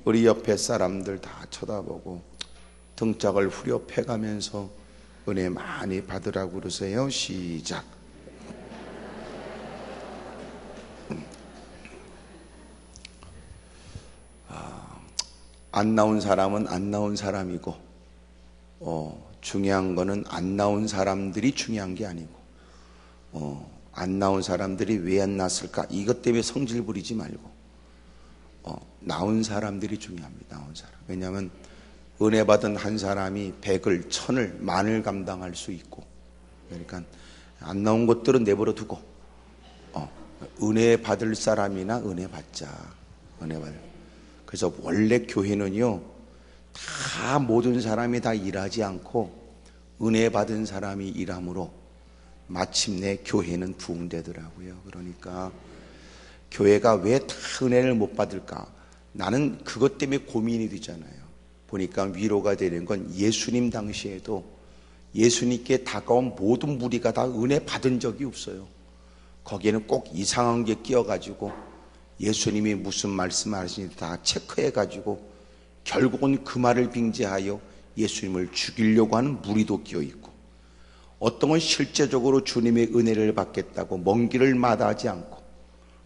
우리 옆에 사람들 다 쳐다보고 등짝을 후려 패가면서 은혜 많이 받으라고 그러세요. 시작. 안 나온 사람은 안 나온 사람이고, 중요한 거는 안 나온 사람들이 중요한 게 아니고, 안 나온 사람들이 왜 안 났을까? 이것 때문에 성질 부리지 말고, 나온 사람들이 중요합니다. 나온 사람. 왜냐하면 은혜 받은 한 사람이 100을, 1000을, 10,000을 감당할 수 있고, 그러니까 안 나온 것들은 내버려 두고, 은혜 받을 사람이나 은혜 받자. 은혜 받을. 그래서 원래 교회는요, 다 모든 사람이 다 일하지 않고 은혜 받은 사람이 일함으로 마침내 교회는 부흥되더라고요. 그러니까 교회가 왜 다 은혜를 못 받을까? 나는 그것 때문에 고민이 되잖아요. 보니까 위로가 되는 건 예수님 당시에도 예수님께 다가온 모든 무리가 다 은혜 받은 적이 없어요. 거기에는 꼭 이상한 게 끼어가지고 예수님이 무슨 말씀하시는지 다 체크해가지고 결국은 그 말을 빙자하여 예수님을 죽이려고 하는 무리도 끼어있고, 어떤 건 실제적으로 주님의 은혜를 받겠다고 먼 길을 마다하지 않고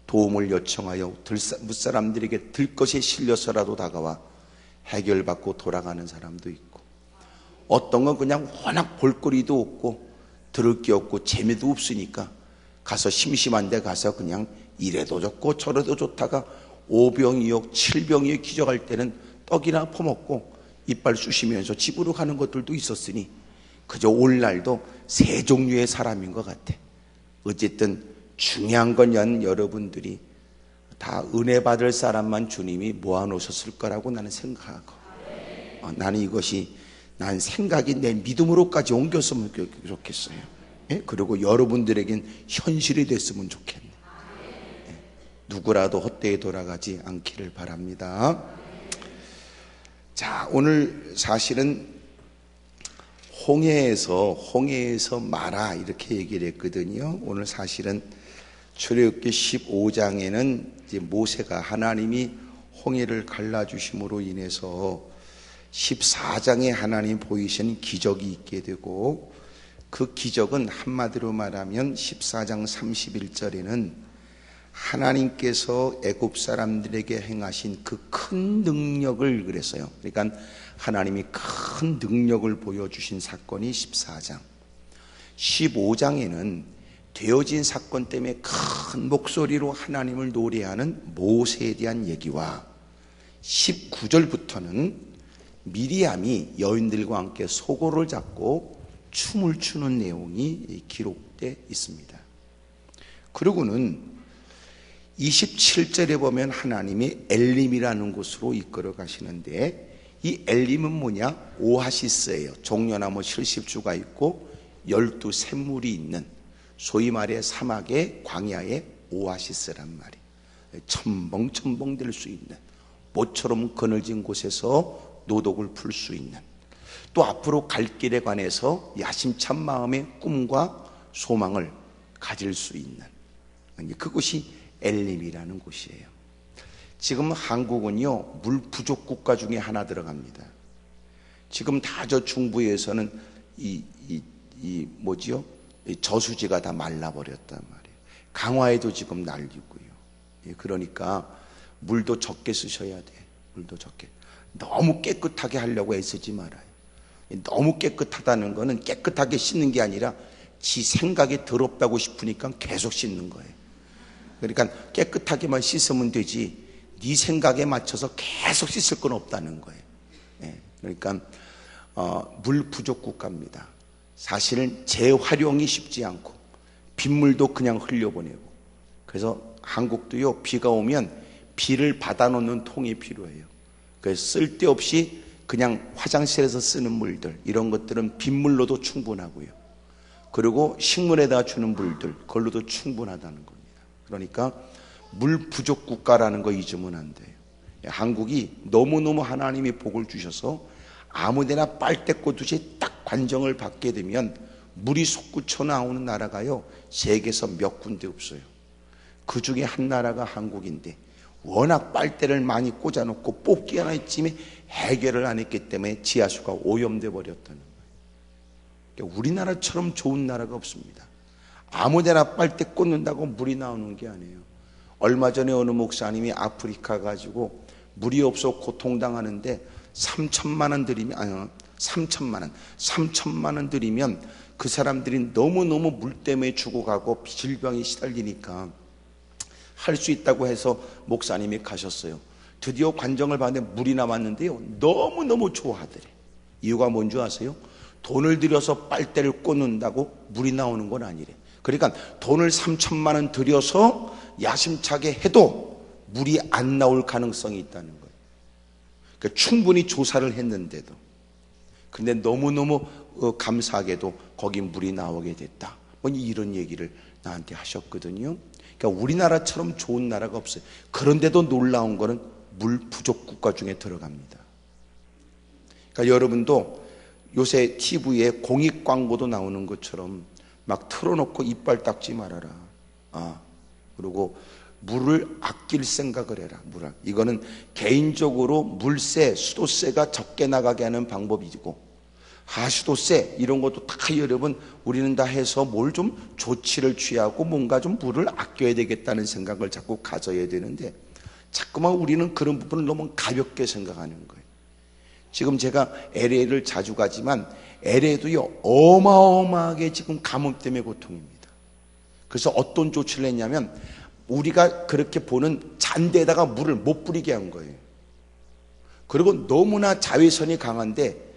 도움을 요청하여 무사람들에게 들것에 실려서라도 다가와 해결받고 돌아가는 사람도 있고, 어떤 건 그냥 워낙 볼거리도 없고 들을 게 없고 재미도 없으니까 가서 심심한데 가서 그냥 이래도 좋고 저래도 좋다가 5병이요 7병이요 기적할 때는 떡이나 퍼먹고 이빨 쑤시면서 집으로 가는 것들도 있었으니 그저 오늘날도 세 종류의 사람인 것 같아. 어쨌든 중요한 건 여러분들이 다 은혜 받을 사람만 주님이 모아놓으셨을 거라고 나는 생각하고, 나는 이것이 난 생각이 내 믿음으로까지 옮겼으면 좋겠어요. 예? 그리고 여러분들에겐 현실이 됐으면 좋겠네. 누구라도 헛되이 돌아가지 않기를 바랍니다. 자, 오늘 사실은 홍해에서 마라 이렇게 얘기를 했거든요. 오늘 사실은 출애굽기 15장에는 이제 모세가 하나님이 홍해를 갈라주심으로 인해서 14장에 하나님 보이신 기적이 있게 되고, 그 기적은 한마디로 말하면 14장 31절에는 하나님께서 애굽 사람들에게 행하신 그 큰 능력을 그랬어요. 그러니까 하나님이 큰 능력을 보여주신 사건이 14장. 15장에는 되어진 사건 때문에 큰 목소리로 하나님을 노래하는 모세에 대한 얘기와 19절부터는 미리암이 여인들과 함께 소고를 잡고 춤을 추는 내용이 기록되어 있습니다. 그리고는 27절에 보면 하나님이 엘림이라는 곳으로 이끌어 가시는데, 이 엘림은 뭐냐? 오아시스예요. 종려나무 실십주가 있고 12 샘물이 있는, 소위 말해 사막의 광야의 오아시스란 말이에요. 첨벙첨벙 될 수 있는, 모처럼 그늘진 곳에서 노독을 풀 수 있는, 또 앞으로 갈 길에 관해서 야심찬 마음의 꿈과 소망을 가질 수 있는, 그곳이 엘림이라는 곳이에요. 지금 한국은요, 물 부족 국가 중에 하나 들어갑니다. 지금 다 저 중부에서는 이 저수지가 다 말라버렸단 말이에요. 강화에도 지금 난리고요. 그러니까 물도 적게 쓰셔야 돼. 물도 적게. 너무 깨끗하게 하려고 애쓰지 말아요. 너무 깨끗하다는 거는 깨끗하게 씻는 게 아니라 지 생각이 더럽다고 싶으니까 계속 씻는 거예요. 그러니까 깨끗하게만 씻으면 되지 네 생각에 맞춰서 계속 씻을 건 없다는 거예요. 그러니까 물 부족 국가입니다. 사실은 재활용이 쉽지 않고 빗물도 그냥 흘려보내고, 그래서 한국도요, 비가 오면 비를 받아놓는 통이 필요해요. 그래서 쓸데없이 그냥 화장실에서 쓰는 물들, 이런 것들은 빗물로도 충분하고요. 그리고 식물에다 주는 물들, 그걸로도 충분하다는 겁니다. 그러니까 물 부족 국가라는 거 잊으면 안 돼요. 한국이 너무너무 하나님이 복을 주셔서 아무데나 빨대 꽂듯이 딱 관정을 받게 되면 물이 솟구쳐 나오는 나라가요, 세계에서 몇 군데 없어요. 그 중에 한 나라가 한국인데, 워낙 빨대를 많이 꽂아놓고 뽑기 하나쯤에 해결을 안 했기 때문에 지하수가 오염돼 버렸다는 거예요. 그러니까 우리나라처럼 좋은 나라가 없습니다. 아무데나 빨대 꽂는다고 물이 나오는 게 아니에요. 얼마 전에 어느 목사님이 아프리카 가지고 물이 없어 고통당하는데 3천만 원 드리면 3천만 원 드리면 그 사람들이 너무너무 물 때문에 죽어가고 질병에 시달리니까 할 수 있다고 해서 목사님이 가셨어요. 드디어 관정을 받는데 물이 남았는데요, 너무너무 좋아하더래. 이유가 뭔 줄 아세요? 돈을 들여서 빨대를 꽂는다고 물이 나오는 건 아니래. 그러니까 돈을 3천만 원 들여서 야심차게 해도 물이 안 나올 가능성이 있다는 거예요. 그러니까 충분히 조사를 했는데도. 근데 너무너무 감사하게도 거기 물이 나오게 됐다. 뭐 이런 얘기를 나한테 하셨거든요. 그러니까 우리나라처럼 좋은 나라가 없어요. 그런데도 놀라운 거는 물 부족 국가 중에 들어갑니다. 그러니까 여러분도 요새 TV에 공익 광고도 나오는 것처럼 막 틀어놓고 이빨 닦지 말아라. 그리고 물을 아낄 생각을 해라. 물을. 이거는 개인적으로 물세, 수도세가 적게 나가게 하는 방법이고, 하수도세 이런 것도 다 여러분 우리는 다 해서 뭘 좀 조치를 취하고 뭔가 좀 물을 아껴야 되겠다는 생각을 자꾸 가져야 되는데, 자꾸만 우리는 그런 부분을 너무 가볍게 생각하는 거예요. 지금 제가 LA를 자주 가지만 LA도요 어마어마하게 지금 가뭄 때문에 고통입니다. 그래서 어떤 조치를 했냐면 우리가 그렇게 보는 잔대에다가 물을 못 뿌리게 한 거예요. 그리고 너무나 자외선이 강한데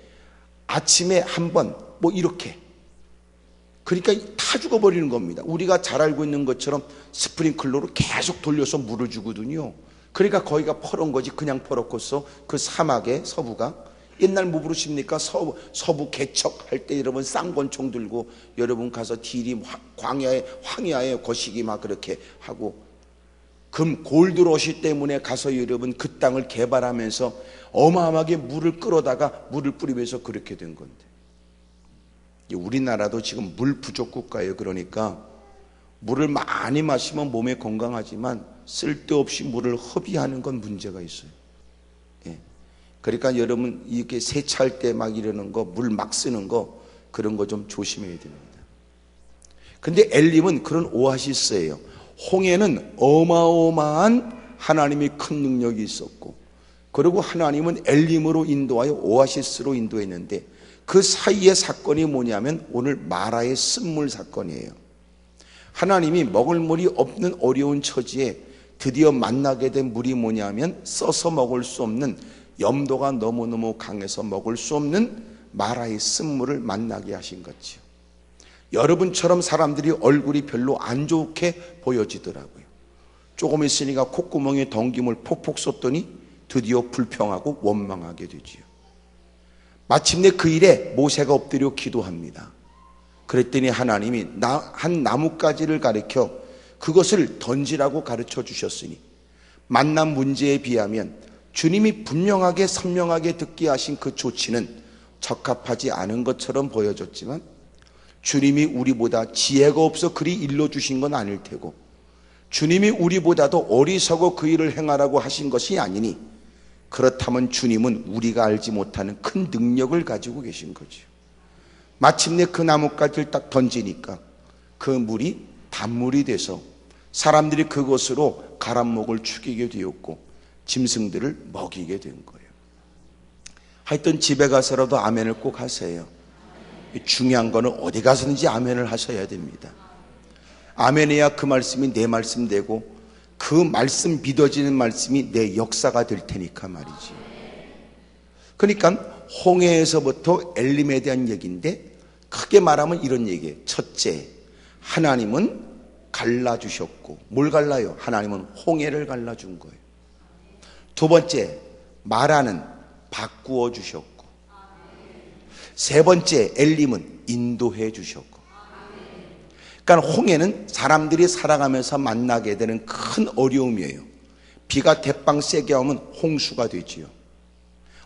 아침에 한 번 뭐 이렇게, 그러니까 다 죽어버리는 겁니다. 우리가 잘 알고 있는 것처럼 스프링클러로 계속 돌려서 물을 주거든요. 그러니까 거기가 퍼런 거지. 그냥 퍼렇고서 그 사막에 서부가 옛날 뭐 부르십니까? 서부 개척할 때 여러분 쌍권총 들고 여러분 가서 딜이 황야에 거시기 막 그렇게 하고 골드러시 때문에 가서 여러분 그 땅을 개발하면서 어마어마하게 물을 끌어다가 물을 뿌리면서 그렇게 된 건데, 우리나라도 지금 물 부족 국가예요. 그러니까 물을 많이 마시면 몸에 건강하지만 쓸데없이 물을 허비하는 건 문제가 있어요. 그러니까 여러분 이렇게 세차할 때 막 이러는 거, 물 막 쓰는 거, 그런 거 좀 조심해야 됩니다. 근데 엘림은 그런 오아시스예요. 홍해는 어마어마한 하나님의 큰 능력이 있었고, 그리고 하나님은 엘림으로 인도하여 오아시스로 인도했는데, 그 사이의 사건이 뭐냐면 오늘 마라의 쓴물 사건이에요. 하나님이 먹을 물이 없는 어려운 처지에 드디어 만나게 된 물이 뭐냐면 써서 먹을 수 없는, 염도가 너무너무 강해서 먹을 수 없는 마라의 쓴물을 만나게 하신 거지요. 여러분처럼 사람들이 얼굴이 별로 안 좋게 보여지더라고요. 조금 있으니까 콧구멍에 덩김을 폭폭 쏟더니 드디어 불평하고 원망하게 되지요. 마침내 그 일에 모세가 엎드려 기도합니다. 그랬더니 하나님이 한 나뭇가지를 가리켜 그것을 던지라고 가르쳐 주셨으니, 만난 문제에 비하면 주님이 분명하게 선명하게 듣게 하신 그 조치는 적합하지 않은 것처럼 보여졌지만, 주님이 우리보다 지혜가 없어 그리 일러주신 건 아닐 테고, 주님이 우리보다도 어리석어 그 일을 행하라고 하신 것이 아니니, 그렇다면 주님은 우리가 알지 못하는 큰 능력을 가지고 계신 거죠. 마침내 그 나뭇가지를 딱 던지니까 그 물이 단물이 돼서 사람들이 그것으로 가람목을 죽이게 되었고 짐승들을 먹이게 된 거예요. 하여튼 집에 가서라도 아멘을 꼭 하세요. 중요한 거는 어디 가서든지 아멘을 하셔야 됩니다. 아멘해야 그 말씀이 내 말씀 되고 그 말씀 믿어지는 말씀이 내 역사가 될 테니까 말이지. 그러니까 홍해에서부터 엘림에 대한 얘기인데, 크게 말하면 이런 얘기예요. 첫째, 하나님은 갈라주셨고, 뭘 갈라요? 하나님은 홍해를 갈라준 거예요. 두 번째, 마라는 바꾸어 주셨고, 세 번째, 엘림은 인도해 주셨고. 그러니까 홍해는 사람들이 살아가면서 만나게 되는 큰 어려움이에요. 비가 대빵 세게 오면 홍수가 되지요.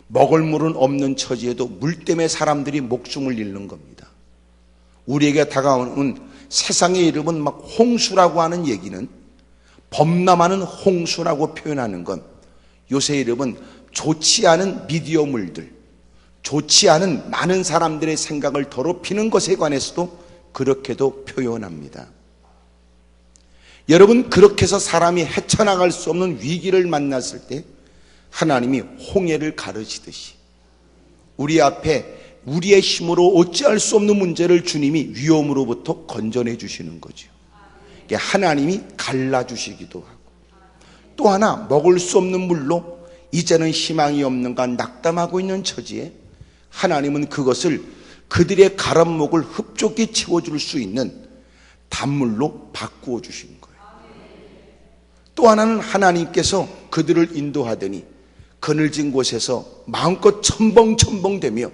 먹을 물은 없는 처지에도 물 때문에 사람들이 목숨을 잃는 겁니다. 우리에게 다가오는 세상의 이름은 막 홍수라고 하는 얘기는 범람하는 홍수라고 표현하는 건 요새 여러분 좋지 않은 미디어물들, 좋지 않은 많은 사람들의 생각을 더럽히는 것에 관해서도 그렇게도 표현합니다. 여러분, 그렇게 해서 사람이 헤쳐나갈 수 없는 위기를 만났을 때 하나님이 홍해를 가르치듯이 우리 앞에 우리의 힘으로 어찌할 수 없는 문제를 주님이 위험으로부터 건져내 주시는 거죠. 하나님이 갈라주시기도 하고, 또 하나 먹을 수 없는 물로 이제는 희망이 없는가 낙담하고 있는 처지에 하나님은 그것을 그들의 가란 목을 흡족히 채워줄 수 있는 단물로 바꾸어 주신 거예요. 또 하나는 하나님께서 그들을 인도하더니 그늘진 곳에서 마음껏 첨벙첨벙대며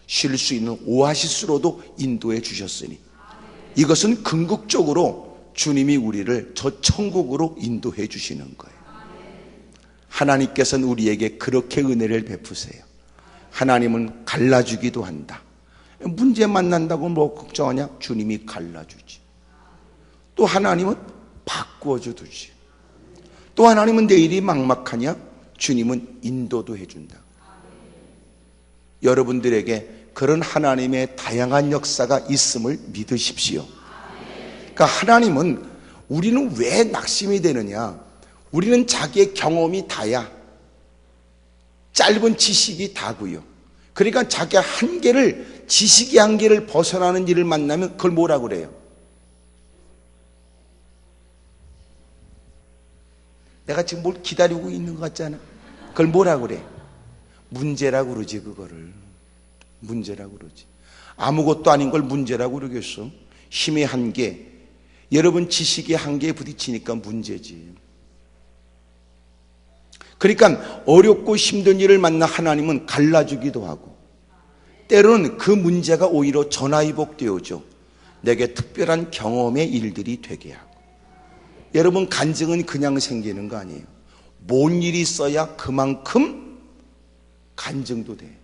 쉴 수 있는 오아시스로도 인도해 주셨으니 이것은 궁극적으로 주님이 우리를 저 천국으로 인도해 주시는 거예요. 하나님께서는 우리에게 그렇게 은혜를 베푸세요. 하나님은 갈라주기도 한다. 문제 만난다고 뭐 걱정하냐? 주님이 갈라주지. 또 하나님은 바꾸어주듯이. 또 하나님은 내 일이 막막하냐? 주님은 인도도 해준다. 여러분들에게 그런 하나님의 다양한 역사가 있음을 믿으십시오. 그러니까 하나님은, 우리는 왜 낙심이 되느냐? 우리는 자기의 경험이 다야. 짧은 지식이 다고요. 그러니까 자기의 한계를, 지식의 한계를 벗어나는 일을 만나면 그걸 뭐라고 그래요? 내가 지금 뭘 기다리고 있는 것 같잖아. 그걸 뭐라고 그래? 문제라고 그러지. 그거를 문제라고 그러지. 아무것도 아닌 걸 문제라고 그러겠어? 힘의 한계, 여러분 지식의 한계에 부딪히니까 문제지. 그러니까 어렵고 힘든 일을 만나 하나님은 갈라주기도 하고, 때로는 그 문제가 오히려 전화위복되어져 내게 특별한 경험의 일들이 되게 하고. 여러분, 간증은 그냥 생기는 거 아니에요. 뭔 일이 있어야 그만큼 간증도 돼.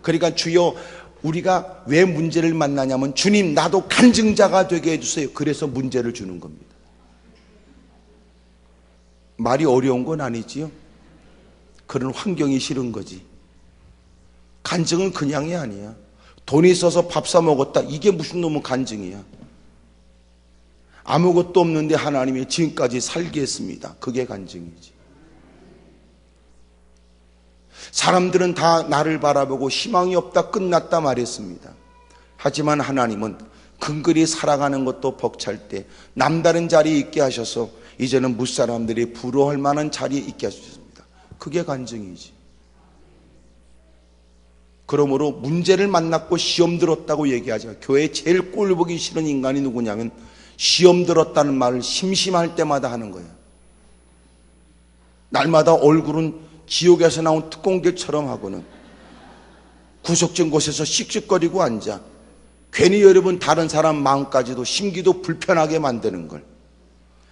그러니까 주여, 우리가 왜 문제를 만나냐면 주님, 나도 간증자가 되게 해주세요. 그래서 문제를 주는 겁니다. 말이 어려운 건 아니지요. 그런 환경이 싫은 거지. 간증은 그냥이 아니야. 돈이 있어서 밥 사 먹었다, 이게 무슨 놈의 간증이야. 아무것도 없는데 하나님이 지금까지 살게 했습니다. 그게 간증이지. 사람들은 다 나를 바라보고 희망이 없다, 끝났다 말했습니다. 하지만 하나님은 근근히 살아가는 것도 벅찰 때 남다른 자리에 있게 하셔서 이제는 무사람들이 부러워할 만한 자리에 있게 하셨습니다. 그게 간증이지. 그러므로 문제를 만났고 시험 들었다고 얘기하죠. 교회에 제일 꼴보기 싫은 인간이 누구냐면 시험 들었다는 말을 심심할 때마다 하는 거예요. 날마다 얼굴은 지옥에서 나온 특공대처럼 하고는 구석진 곳에서 씩씩거리고 앉아 괜히 여러분 다른 사람 마음까지도 심기도 불편하게 만드는 걸.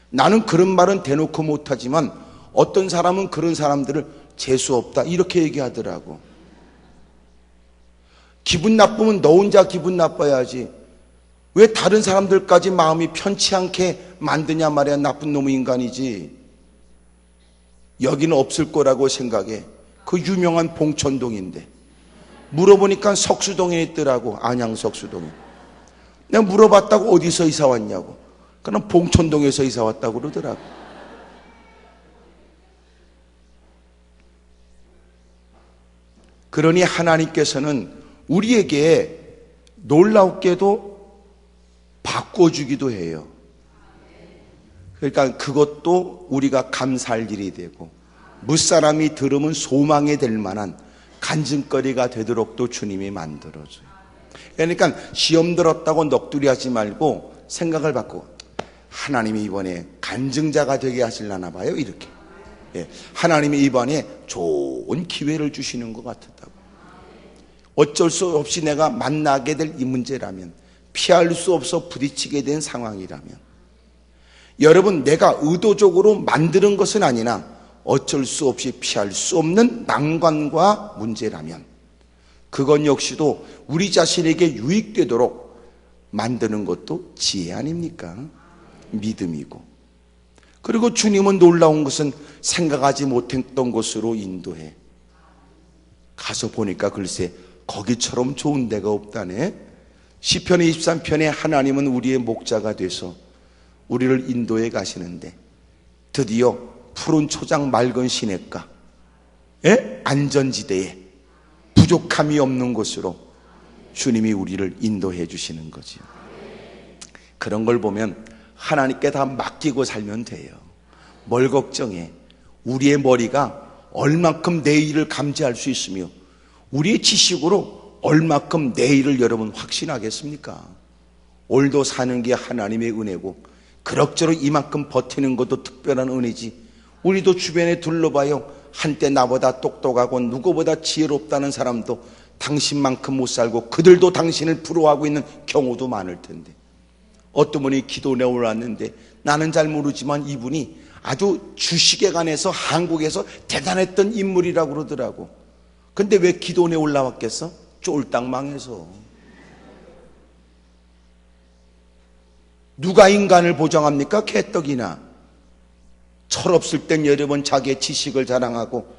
나는 그런 말은 대놓고 못하지만 어떤 사람은 그런 사람들을 재수없다 이렇게 얘기하더라고. 기분 나쁘면 너 혼자 기분 나빠야지 왜 다른 사람들까지 마음이 편치 않게 만드냐 말이야. 나쁜 놈의 인간이지. 여기는 없을 거라고 생각해. 그 유명한 봉천동인데 물어보니까 석수동에 있더라고. 안양 석수동에. 내가 물어봤다고 어디서 이사 왔냐고. 그럼 봉천동에서 이사 왔다고 그러더라고. 그러니 하나님께서는 우리에게 놀랍게도 바꿔주기도 해요. 그러니까 그것도 우리가 감사할 일이 되고 무사람이 들으면 소망이 될 만한 간증거리가 되도록 또 주님이 만들어줘요. 그러니까 시험 들었다고 넋두리 하지 말고 생각을 바꾸고 하나님이 이번에 간증자가 되게 하시려나 봐요. 이렇게. 하나님이 이번에 좋은 기회를 주시는 것 같았다고. 어쩔 수 없이 내가 만나게 될 이 문제라면, 피할 수 없어 부딪히게 된 상황이라면, 여러분 내가 의도적으로 만드는 것은 아니나 어쩔 수 없이 피할 수 없는 난관과 문제라면 그건 역시도 우리 자신에게 유익되도록 만드는 것도 지혜 아닙니까? 믿음이고. 그리고 주님은 놀라운 것은 생각하지 못했던 곳으로 인도해. 가서 보니까 글쎄 거기처럼 좋은 데가 없다네. 시편 23편에 하나님은 우리의 목자가 돼서 우리를 인도해 가시는데 드디어 푸른 초장 맑은 시냇가, 안전지대에 부족함이 없는 곳으로 주님이 우리를 인도해 주시는 거지요. 그런 걸 보면 하나님께 다 맡기고 살면 돼요. 뭘 걱정해. 우리의 머리가 얼만큼 내일을 감지할 수 있으며 우리의 지식으로 얼만큼 내일을 여러분 확신하겠습니까? 오늘도 사는 게 하나님의 은혜고 그럭저럭 이만큼 버티는 것도 특별한 은혜지. 우리도 주변에 둘러봐요. 한때 나보다 똑똑하고 누구보다 지혜롭다는 사람도 당신만큼 못 살고 그들도 당신을 부러워하고 있는 경우도 많을 텐데, 어떤 분이 기도에 올랐는데 나는 잘 모르지만 이분이 아주 주식에 관해서 한국에서 대단했던 인물이라고 그러더라고. 근데 왜 기도에 올라왔겠어? 쫄딱 망해서. 누가 인간을 보장합니까? 개떡이나. 철없을 땐 여러분 자기의 지식을 자랑하고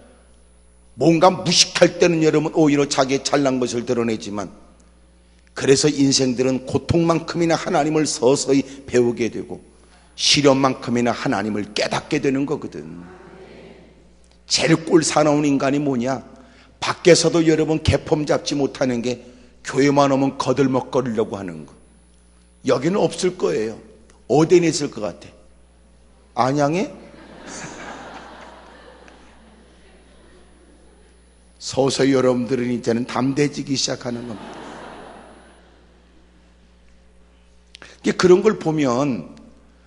뭔가 무식할 때는 여러분 오히려 자기의 잘난 것을 드러내지만, 그래서 인생들은 고통만큼이나 하나님을 서서히 배우게 되고 시련만큼이나 하나님을 깨닫게 되는 거거든. 제일 꼴 사나운 인간이 뭐냐? 밖에서도 여러분 개폼 잡지 못하는 게 교회만 오면 거들먹거리려고 하는 거. 여기는 없을 거예요. 어디에 있을 것 같아? 안양에? 서서히 여러분들은 이제는 담대해지기 시작하는 겁니다. 그런 걸 보면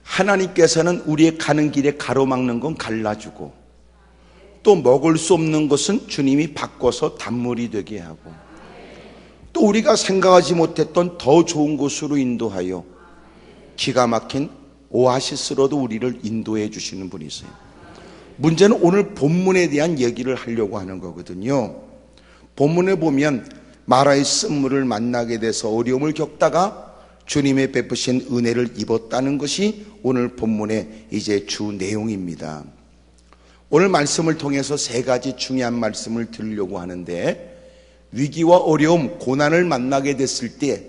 하나님께서는 우리의 가는 길에 가로막는 건 갈라주고 또 먹을 수 없는 것은 주님이 바꿔서 단물이 되게 하고 또 우리가 생각하지 못했던 더 좋은 곳으로 인도하여 기가 막힌 오아시스로도 우리를 인도해 주시는 분이세요. 문제는 오늘 본문에 대한 얘기를 하려고 하는 거거든요. 본문에 보면 마라의 쓴물을 만나게 돼서 어려움을 겪다가 주님의 베푸신 은혜를 입었다는 것이 오늘 본문의 이제 주 내용입니다. 오늘 말씀을 통해서 세 가지 중요한 말씀을 드리려고 하는데, 위기와 어려움, 고난을 만나게 됐을 때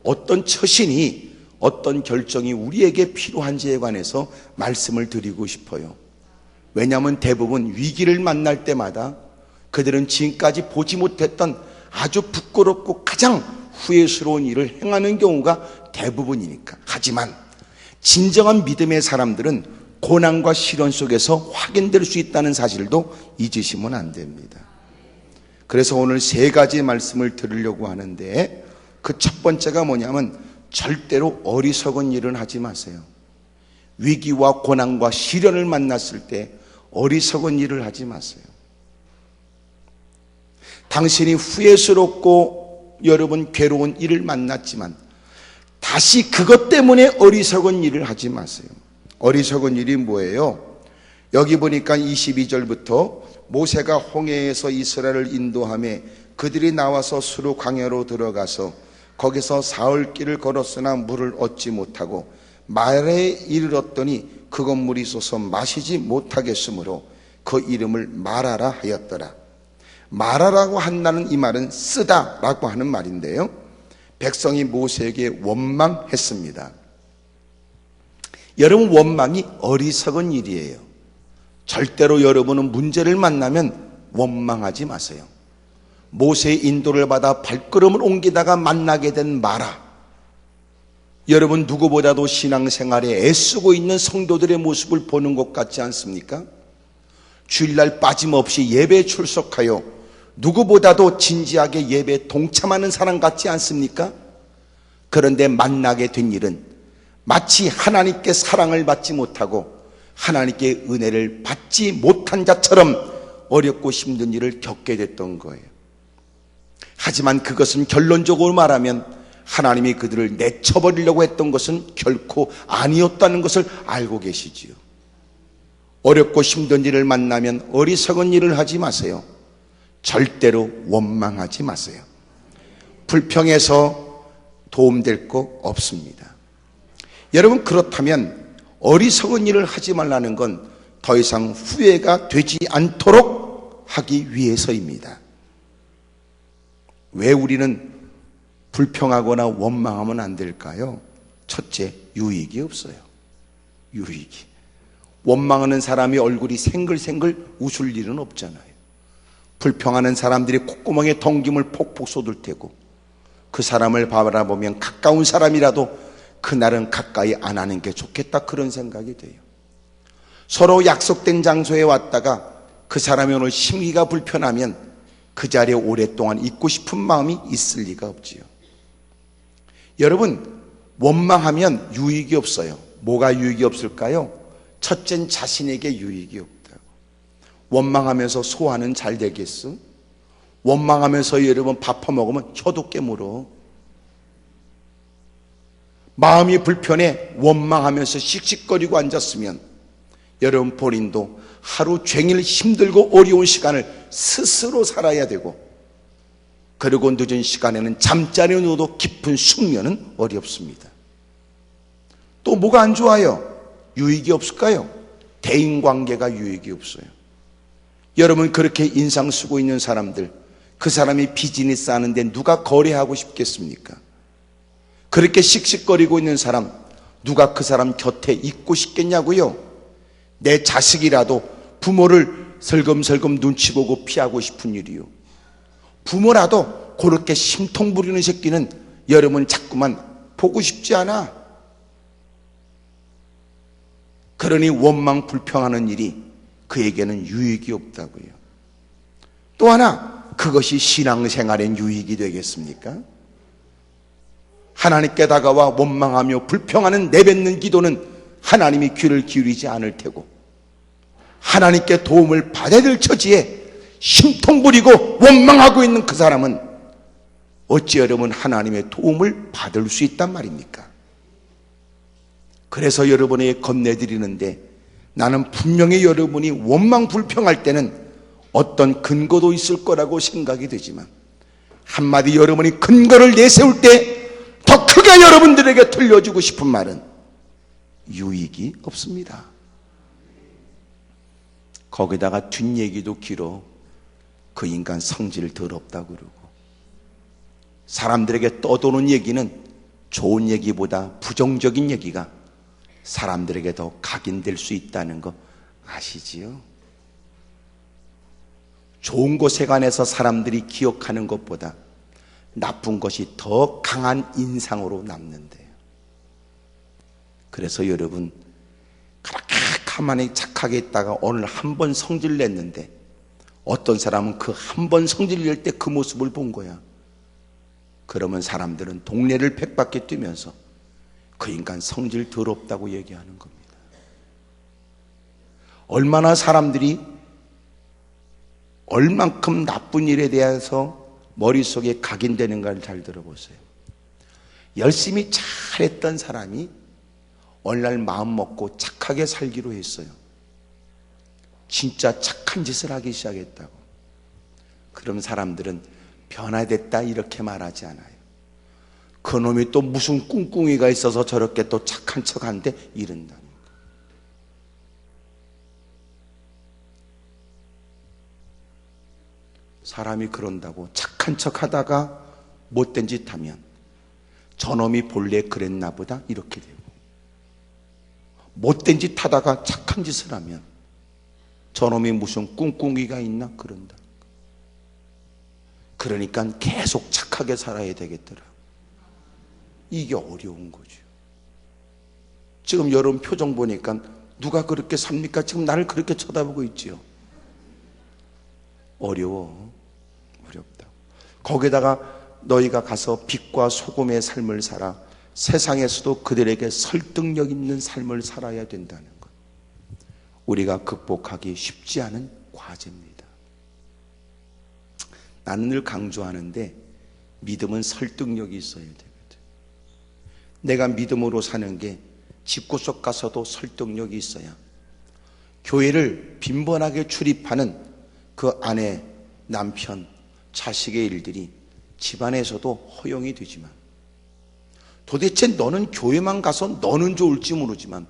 어떤 처신이, 어떤 결정이 우리에게 필요한지에 관해서 말씀을 드리고 싶어요. 왜냐하면 대부분 위기를 만날 때마다 그들은 지금까지 보지 못했던 아주 부끄럽고 가장 후회스러운 일을 행하는 경우가 대부분이니까. 하지만 진정한 믿음의 사람들은 고난과 시련 속에서 확인될 수 있다는 사실도 잊으시면 안 됩니다. 그래서 오늘 세 가지 말씀을 드리려고 하는데, 그 첫 번째가 뭐냐면 절대로 어리석은 일은 하지 마세요. 위기와 고난과 시련을 만났을 때 어리석은 일을 하지 마세요. 당신이 후회스럽고 여러분 괴로운 일을 만났지만 다시 그것 때문에 어리석은 일을 하지 마세요. 어리석은 일이 뭐예요? 여기 보니까 22절부터 모세가 홍해에서 이스라엘을 인도하며 그들이 나와서 수르 광야로 들어가서 거기서 사흘 길을 걸었으나 물을 얻지 못하고 마라에 이르렀더니 그 건물이 솟아 마시지 못하겠으므로 그 이름을 마라라 하였더라. 마라라고 한다는 이 말은 쓰다라고 하는 말인데요, 백성이 모세에게 원망했습니다. 여러분, 원망이 어리석은 일이에요. 절대로 여러분은 문제를 만나면 원망하지 마세요. 모세의 인도를 받아 발걸음을 옮기다가 만나게 된 마라, 여러분 누구보다도 신앙생활에 애쓰고 있는 성도들의 모습을 보는 것 같지 않습니까? 주일날 빠짐없이 예배에 출석하여 누구보다도 진지하게 예배에 동참하는 사람 같지 않습니까? 그런데 만나게 된 일은 마치 하나님께 사랑을 받지 못하고 하나님께 은혜를 받지 못한 자처럼 어렵고 힘든 일을 겪게 됐던 거예요. 하지만 그것은 결론적으로 말하면 하나님이 그들을 내쳐버리려고 했던 것은 결코 아니었다는 것을 알고 계시지요. 어렵고 힘든 일을 만나면 어리석은 일을 하지 마세요. 절대로 원망하지 마세요. 불평해서 도움될 거 없습니다. 여러분, 그렇다면 어리석은 일을 하지 말라는 건 더 이상 후회가 되지 않도록 하기 위해서입니다. 왜 우리는 불평하거나 원망하면 안 될까요? 첫째, 유익이 없어요. 유익이. 원망하는 사람이 얼굴이 생글생글 웃을 일은 없잖아요. 불평하는 사람들이 콧구멍에 덩김을 폭폭 쏟을 테고, 그 사람을 바라보면 가까운 사람이라도 그날은 가까이 안 하는 게 좋겠다, 그런 생각이 돼요. 서로 약속된 장소에 왔다가 그 사람이 오늘 심기가 불편하면 그 자리에 오랫동안 있고 싶은 마음이 있을 리가 없지요. 여러분, 원망하면 유익이 없어요. 뭐가 유익이 없을까요? 첫째는 자신에게 유익이 없다고. 원망하면서 소화는 잘 되겠어? 원망하면서 여러분 밥 퍼먹으면 혀도 깨물어. 마음이 불편해 원망하면서 씩씩거리고 앉았으면 여러분 본인도 하루 종일 힘들고 어려운 시간을 스스로 살아야 되고, 그리고 늦은 시간에는 잠자리에 누워도 깊은 숙면은 어렵습니다. 또 뭐가 안 좋아요? 유익이 없을까요? 대인관계가 유익이 없어요. 여러분, 그렇게 인상 쓰고 있는 사람들, 그 사람이 비즈니스 하는데 누가 거래하고 싶겠습니까? 그렇게 씩씩거리고 있는 사람, 누가 그 사람 곁에 있고 싶겠냐고요? 내 자식이라도 부모를 슬금슬금 눈치 보고 피하고 싶은 일이요. 부모라도 그렇게 심통 부리는 새끼는 여러분 자꾸만 보고 싶지 않아. 그러니 원망 불평하는 일이 그에게는 유익이 없다고요. 또 하나, 그것이 신앙생활엔 유익이 되겠습니까? 하나님께 다가와 원망하며 불평하는 내뱉는 기도는 하나님이 귀를 기울이지 않을 테고, 하나님께 도움을 받아야 될 처지에 심통 부리고 원망하고 있는 그 사람은 어찌 여러분 하나님의 도움을 받을 수 있단 말입니까? 그래서 여러분에게 건네드리는데, 나는 분명히 여러분이 원망 불평할 때는 어떤 근거도 있을 거라고 생각이 되지만, 한마디 여러분이 근거를 내세울 때 더 크게 여러분들에게 들려주고 싶은 말은 유익이 없습니다. 거기다가 뒷얘기도 길어. 그 인간 성질 더럽다고 그러고, 사람들에게 떠도는 얘기는 좋은 얘기보다 부정적인 얘기가 사람들에게 더 각인될 수 있다는 거 아시지요? 좋은 곳에 관해서 사람들이 기억하는 것보다 나쁜 것이 더 강한 인상으로 남는데요. 그래서 여러분, 그렇게 가만히 착하게 있다가 오늘 한 번 성질 냈는데, 어떤 사람은 그 한 번 성질 낼 때 그 모습을 본 거야. 그러면 사람들은 동네를 백바퀴 뛰면서 그 인간 성질 더럽다고 얘기하는 겁니다. 얼마나 사람들이 얼만큼 나쁜 일에 대해서 머릿속에 각인되는가를 잘 들어보세요. 열심히 잘했던 사람이 어느 날 마음 먹고 착하게 살기로 했어요. 진짜 착한 짓을 하기 시작했다고. 그럼 사람들은 변화됐다 이렇게 말하지 않아요. 그놈이 또 무슨 꿍꿍이가 있어서 저렇게 또 착한 척한데 이른다는 거예요. 사람이 그런다고 착한 척하다가 못된 짓 하면 저놈이 본래 그랬나 보다 이렇게 되고, 못된 짓 하다가 착한 짓을 하면 저놈이 무슨 꿍꿍이가 있나 그런다. 그러니까 계속 착하게 살아야 되겠더라. 이게 어려운 거죠. 지금 여러분 표정 보니까 누가 그렇게 삽니까? 지금 나를 그렇게 쳐다보고 있지요. 어렵다. 거기다가 너희가 가서 빛과 소금의 삶을 살아 세상에서도 그들에게 설득력 있는 삶을 살아야 된다는 것. 우리가 극복하기 쉽지 않은 과제입니다. 나는 늘 강조하는데, 믿음은 설득력이 있어야 되거든. 내가 믿음으로 사는 게 집구석 가서도 설득력이 있어야, 교회를 빈번하게 출입하는 그 아내, 남편, 자식의 일들이 집안에서도 허용이 되지만, 도대체 너는 교회만 가서 너는 좋을지 모르지만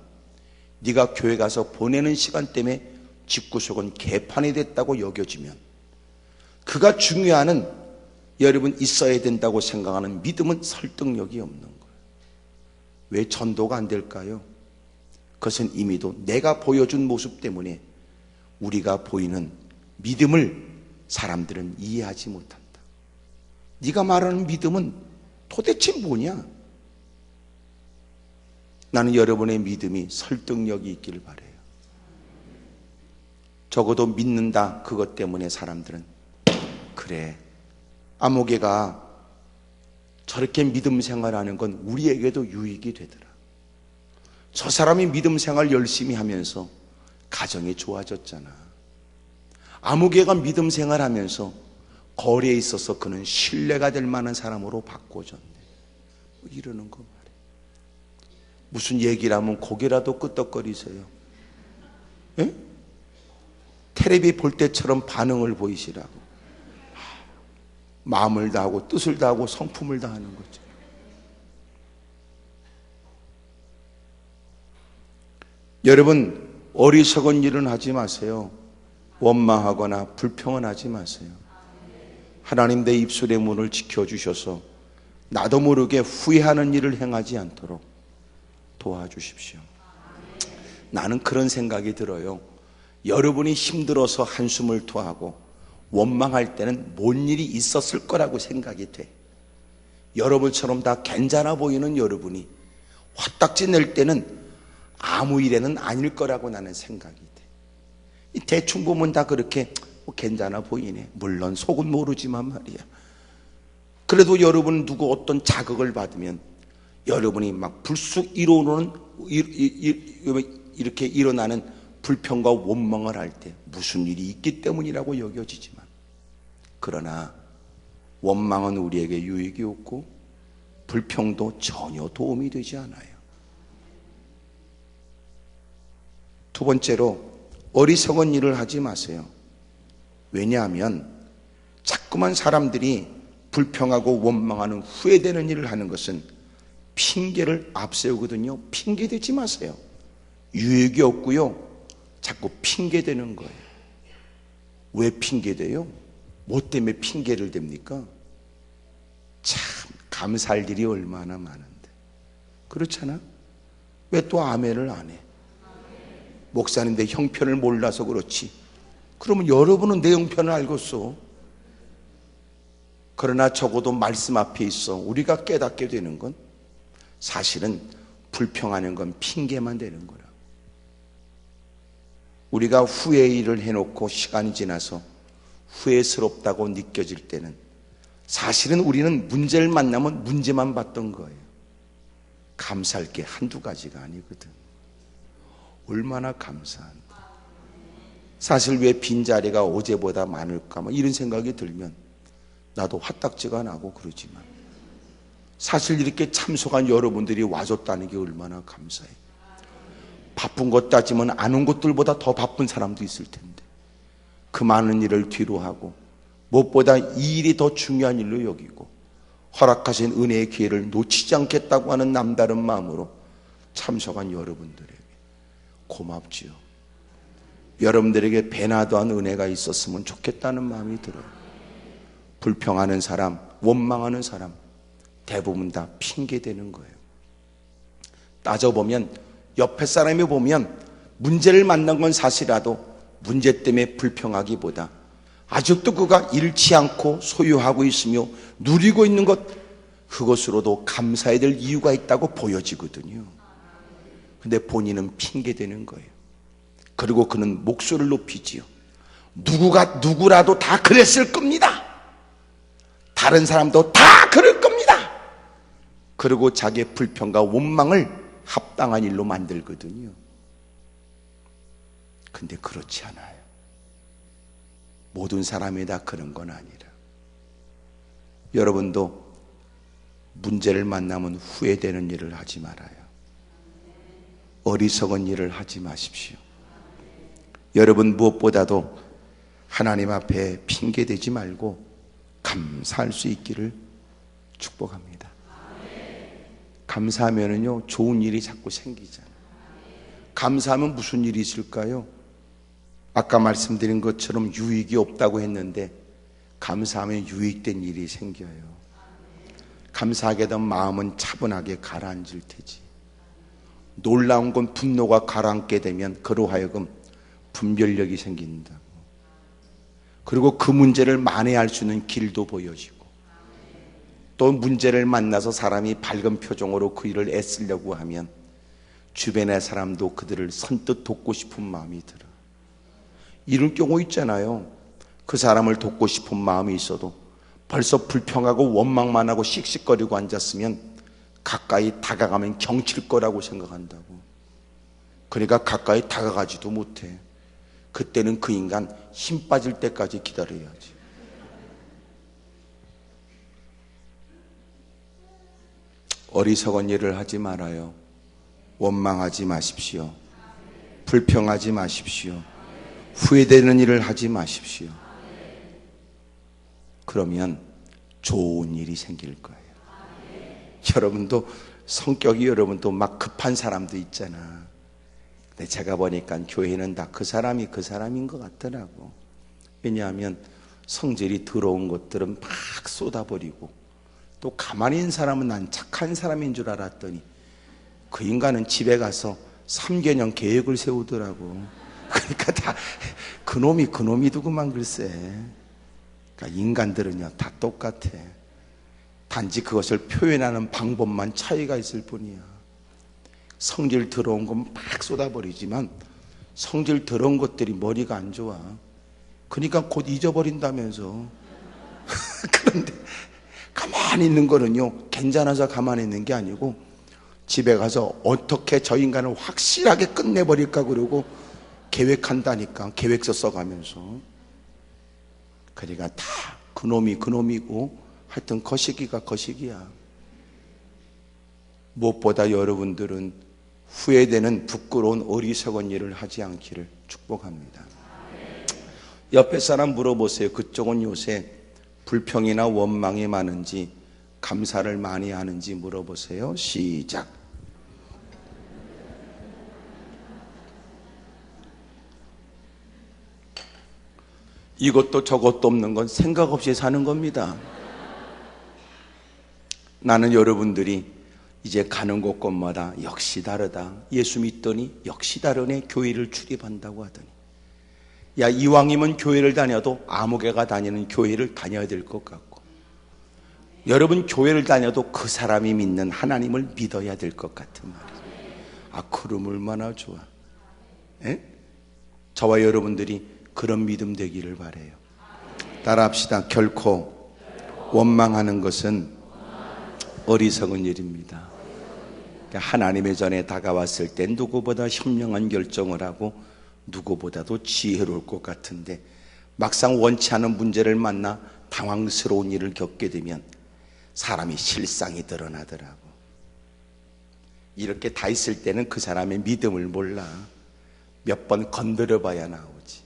네가 교회 가서 보내는 시간 때문에 집구석은 개판이 됐다고 여겨지면 그가 중요한 여러분 있어야 된다고 생각하는 믿음은 설득력이 없는 거예요. 왜 전도가 안 될까요? 그것은 이미도 내가 보여준 모습 때문에 우리가 보이는 믿음을 사람들은 이해하지 못한다. 네가 말하는 믿음은 도대체 뭐냐? 나는 여러분의 믿음이 설득력이 있기를 바라요. 적어도 믿는다 그것 때문에 사람들은 그래, 아무개가 저렇게 믿음 생활하는 건 우리에게도 유익이 되더라. 저 사람이 믿음 생활 열심히 하면서 가정이 좋아졌잖아. 아무개가 믿음 생활하면서 거리에 있어서 그는 신뢰가 될 만한 사람으로 바꿔줬네. 뭐 이러는 거 말이야. 무슨 얘기를 하면 고개라도 끄덕거리세요. 예? 텔레비 볼 때처럼 반응을 보이시라고. 마음을 다하고 뜻을 다하고 성품을 다하는 거죠. 여러분, 어리석은 일은 하지 마세요. 원망하거나 불평은 하지 마세요. 하나님 내 입술의 문을 지켜주셔서 나도 모르게 후회하는 일을 행하지 않도록 도와주십시오. 나는 그런 생각이 들어요. 여러분이 힘들어서 한숨을 토하고 원망할 때는 뭔 일이 있었을 거라고 생각이 돼. 여러분처럼 다 괜찮아 보이는 여러분이 화딱지 낼 때는 아무 일에는 아닐 거라고 나는 생각이 돼. 대충 보면 다 그렇게 괜찮아 보이네. 물론 속은 모르지만 말이야. 그래도 여러분 누구 어떤 자극을 받으면 여러분이 막 불쑥 이렇게 일어나는 불평과 원망을 할 때 무슨 일이 있기 때문이라고 여겨지지만, 그러나 원망은 우리에게 유익이 없고 불평도 전혀 도움이 되지 않아요. 두 번째로 어리석은 일을 하지 마세요. 왜냐하면 자꾸만 사람들이 불평하고 원망하는 후회되는 일을 하는 것은 핑계를 앞세우거든요. 핑계 대지 마세요. 유익이 없고요. 자꾸 핑계대는 거예요. 왜 핑계대요? 뭐 때문에 핑계를 댑니까? 참 감사할 일이 얼마나 많은데. 그렇잖아? 왜 또 아멘을 안 해? 목사님 내 형편을 몰라서 그렇지. 그러면 여러분은 내 형편을 알겠어. 그러나 적어도 말씀 앞에 있어 우리가 깨닫게 되는 건 사실은 불평하는 건 핑계만 되는 거라. 우리가 후회의 일을 해놓고 시간이 지나서 후회스럽다고 느껴질 때는 사실은 우리는 문제를 만나면 문제만 봤던 거예요. 감사할 게 한두 가지가 아니거든. 얼마나 감사한데. 사실 왜 빈자리가 어제보다 많을까 이런 생각이 들면 나도 화딱지가 나고 그러지만 사실 이렇게 참석한 여러분들이 와줬다는 게 얼마나 감사해. 바쁜 것 따지면 안 온 것들보다 더 바쁜 사람도 있을 텐데 그 많은 일을 뒤로 하고 무엇보다 이 일이 더 중요한 일로 여기고 허락하신 은혜의 기회를 놓치지 않겠다고 하는 남다른 마음으로 참석한 여러분들에게 고맙지요. 여러분들에게 배나도한 은혜가 있었으면 좋겠다는 마음이 들어요. 불평하는 사람, 원망하는 사람 대부분 다 핑계대는 거예요. 따져보면 옆에 사람이 보면 문제를 만난 건 사실이라도 문제 때문에 불평하기보다 아직도 그가 잃지 않고 소유하고 있으며 누리고 있는 것, 그것으로도 감사해야 될 이유가 있다고 보여지거든요. 근데 본인은 핑계대는 거예요. 그리고 그는 목소리를 높이지요. 누구라도 다 그랬을 겁니다. 다른 사람도 다 그럴 겁니다. 그리고 자기의 불평과 원망을 합당한 일로 만들거든요. 근데 그렇지 않아요. 모든 사람이 다 그런 건 아니라 여러분도 문제를 만나면 후회되는 일을 하지 말아요. 어리석은 일을 하지 마십시오. 여러분 무엇보다도 하나님 앞에 핑계대지 말고 감사할 수 있기를 축복합니다. 감사하면은요 좋은 일이 자꾸 생기잖아요. 감사하면 무슨 일이 있을까요? 아까 말씀드린 것처럼 유익이 없다고 했는데 감사하면 유익된 일이 생겨요. 감사하게 된 마음은 차분하게 가라앉을 테지. 놀라운 건 분노가 가라앉게 되면 그로 하여금 분별력이 생긴다고. 그리고 그 문제를 만회할 수 있는 길도 보여지고, 또 문제를 만나서 사람이 밝은 표정으로 그 일을 애쓰려고 하면 주변의 사람도 그들을 선뜻 돕고 싶은 마음이 들어. 이런 경우 있잖아요. 그 사람을 돕고 싶은 마음이 있어도 벌써 불평하고 원망만 하고 씩씩거리고 앉았으면 가까이 다가가면 경칠 거라고 생각한다고. 그러니까 가까이 다가가지도 못해. 그때는 그 인간 힘 빠질 때까지 기다려야지. 어리석은 일을 하지 말아요. 원망하지 마십시오. 불평하지 마십시오. 후회되는 일을 하지 마십시오. 그러면 좋은 일이 생길 거예요. 여러분도 성격이 여러분도 막 급한 사람도 있잖아. 근데 제가 보니까 교회는 다 그 사람이 그 사람인 것 같더라고. 왜냐하면 성질이 더러운 것들은 막 쏟아버리고, 또 가만히 있는 사람은 난 착한 사람인 줄 알았더니 그 인간은 집에 가서 3개년 계획을 세우더라고. 그러니까 다 그놈이더구만 글쎄. 그러니까 인간들은요 다 똑같아. 단지 그것을 표현하는 방법만 차이가 있을 뿐이야. 성질 더러운 건 막 쏟아버리지만 성질 더러운 것들이 머리가 안 좋아. 그러니까 곧 잊어버린다면서. 그런데 가만히 있는 거는요, 괜찮아서 가만히 있는 게 아니고 집에 가서 어떻게 저 인간을 확실하게 끝내버릴까 그러고 계획한다니까. 계획서 써가면서. 그러니까 다 그놈이 그놈이고 하여튼 거시기가 거시기야. 무엇보다 여러분들은 후회되는 부끄러운 어리석은 일을 하지 않기를 축복합니다. 옆에 사람 물어보세요. 그쪽은 요새 불평이나 원망이 많은지 감사를 많이 하는지 물어보세요. 시작. 이것도 저것도 없는 건 생각 없이 사는 겁니다. 나는 여러분들이 이제 가는 곳곳마다 역시 다르다. 예수 믿더니 역시 다르네. 교회를 출입한다고 하더니, 야, 이왕이면 교회를 다녀도 아무개가 다니는 교회를 다녀야 될 것 같고, 여러분 교회를 다녀도 그 사람이 믿는 하나님을 믿어야 될 것 같은 말이에요. 아, 그럼 얼마나 좋아. 에? 저와 여러분들이 그런 믿음 되기를 바라요. 따라합시다. 결코 원망하는 것은 어리석은 일입니다. 하나님의 전에 다가왔을 때 누구보다 현명한 결정을 하고 누구보다도 지혜로울 것 같은데, 막상 원치 않은 문제를 만나 당황스러운 일을 겪게 되면 사람이 실상이 드러나더라고. 이렇게 다 있을 때는 그 사람의 믿음을 몰라. 몇 번 건드려 봐야 나오지.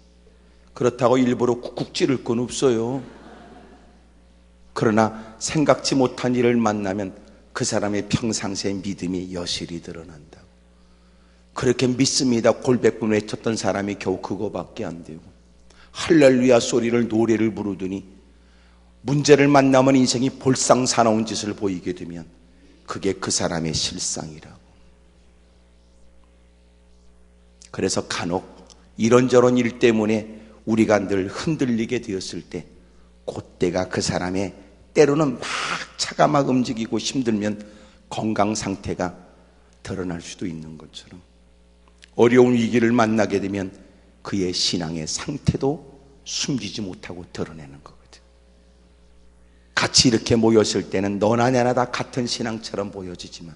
그렇다고 일부러 쿡쿡 찌를 건 없어요. 그러나 생각지 못한 일을 만나면 그 사람의 평상시의 믿음이 여실히 드러난다고. 그렇게 믿습니다 골백분 외쳤던 사람이 겨우 그거밖에 안 되고, 할렐루야 소리를 노래를 부르더니 문제를 만나면 인생이 볼상사나운 짓을 보이게 되면 그게 그 사람의 실상이라고. 그래서 간혹 이런저런 일 때문에 우리가 늘 흔들리게 되었을 때, 그때가 그 사람의 때로는 막 차가 막 움직이고 힘들면 건강 상태가 드러날 수도 있는 것처럼, 어려운 위기를 만나게 되면 그의 신앙의 상태도 숨기지 못하고 드러내는 거거든. 같이 이렇게 모였을 때는 너나 나나 다 같은 신앙처럼 보여지지만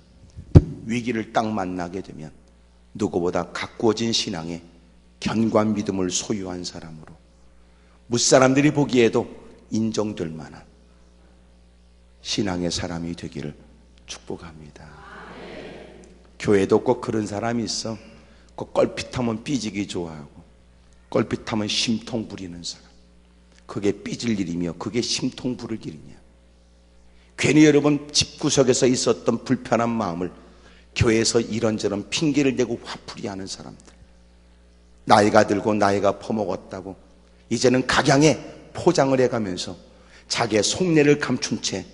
위기를 딱 만나게 되면 누구보다 가꾸어진 신앙에 견고한 믿음을 소유한 사람으로 무사람들이 보기에도 인정될 만한 신앙의 사람이 되기를 축복합니다. 교회도 꼭 그런 사람이 있어. 꼭 껄핏하면 삐지기 좋아하고 껄핏하면 심통 부리는 사람. 그게 삐질 일이며 그게 심통 부를 일이냐. 괜히 여러분 집구석에서 있었던 불편한 마음을 교회에서 이런저런 핑계를 대고 화풀이하는 사람들, 나이가 들고 나이가 퍼먹었다고 이제는 각양에 포장을 해가면서 자기의 속내를 감춘 채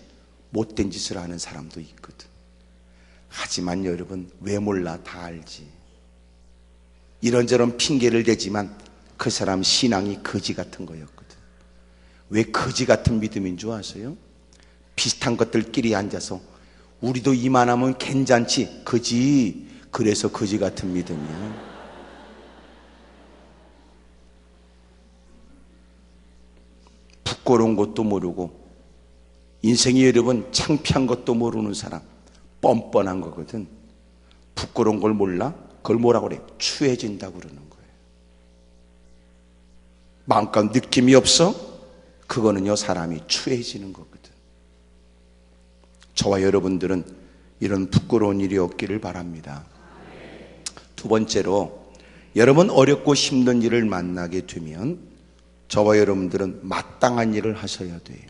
못된 짓을 하는 사람도 있거든. 하지만 여러분, 왜 몰라? 다 알지. 이런저런 핑계를 대지만 그 사람 신앙이 거지 같은 거였거든. 왜 거지 같은 믿음인 줄 아세요? 비슷한 것들끼리 앉아서 우리도 이만하면 괜찮지, 거지. 그래서 거지 같은 믿음이야. 부끄러운 것도 모르고 인생이 여러분 창피한 것도 모르는 사람, 뻔뻔한 거거든. 부끄러운 걸 몰라? 그걸 뭐라고 그래? 추해진다고 그러는 거예요. 마음껏 느낌이 없어? 그거는요, 사람이 추해지는 거거든. 저와 여러분들은 이런 부끄러운 일이 없기를 바랍니다. 두 번째로, 여러분 어렵고 힘든 일을 만나게 되면 저와 여러분들은 마땅한 일을 하셔야 돼요.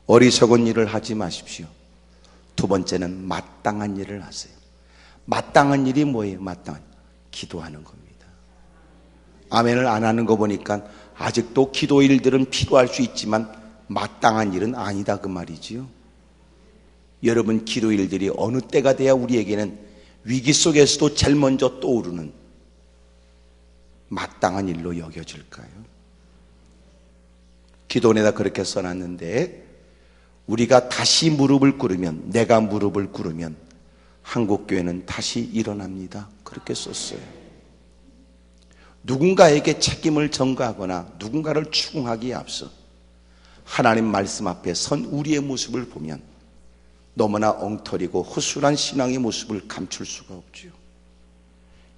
어리석은 일을 하지 마십시오. 두 번째는 마땅한 일을 하세요. 마땅한 일이 뭐예요? 마땅한 기도하는 겁니다. 아멘을 안 하는 거 보니까 아직도 기도 일들은 필요할 수 있지만 마땅한 일은 아니다 그 말이지요. 여러분, 기도 일들이 어느 때가 돼야 우리에게는 위기 속에서도 제일 먼저 떠오르는 마땅한 일로 여겨질까요? 기도원에다 그렇게 써놨는데, 우리가 다시 무릎을 꿇으면, 내가 무릎을 꿇으면 한국교회는 다시 일어납니다. 그렇게 썼어요. 누군가에게 책임을 전가하거나 누군가를 추궁하기에 앞서 하나님 말씀 앞에 선 우리의 모습을 보면 너무나 엉터리고 허술한 신앙의 모습을 감출 수가 없지요.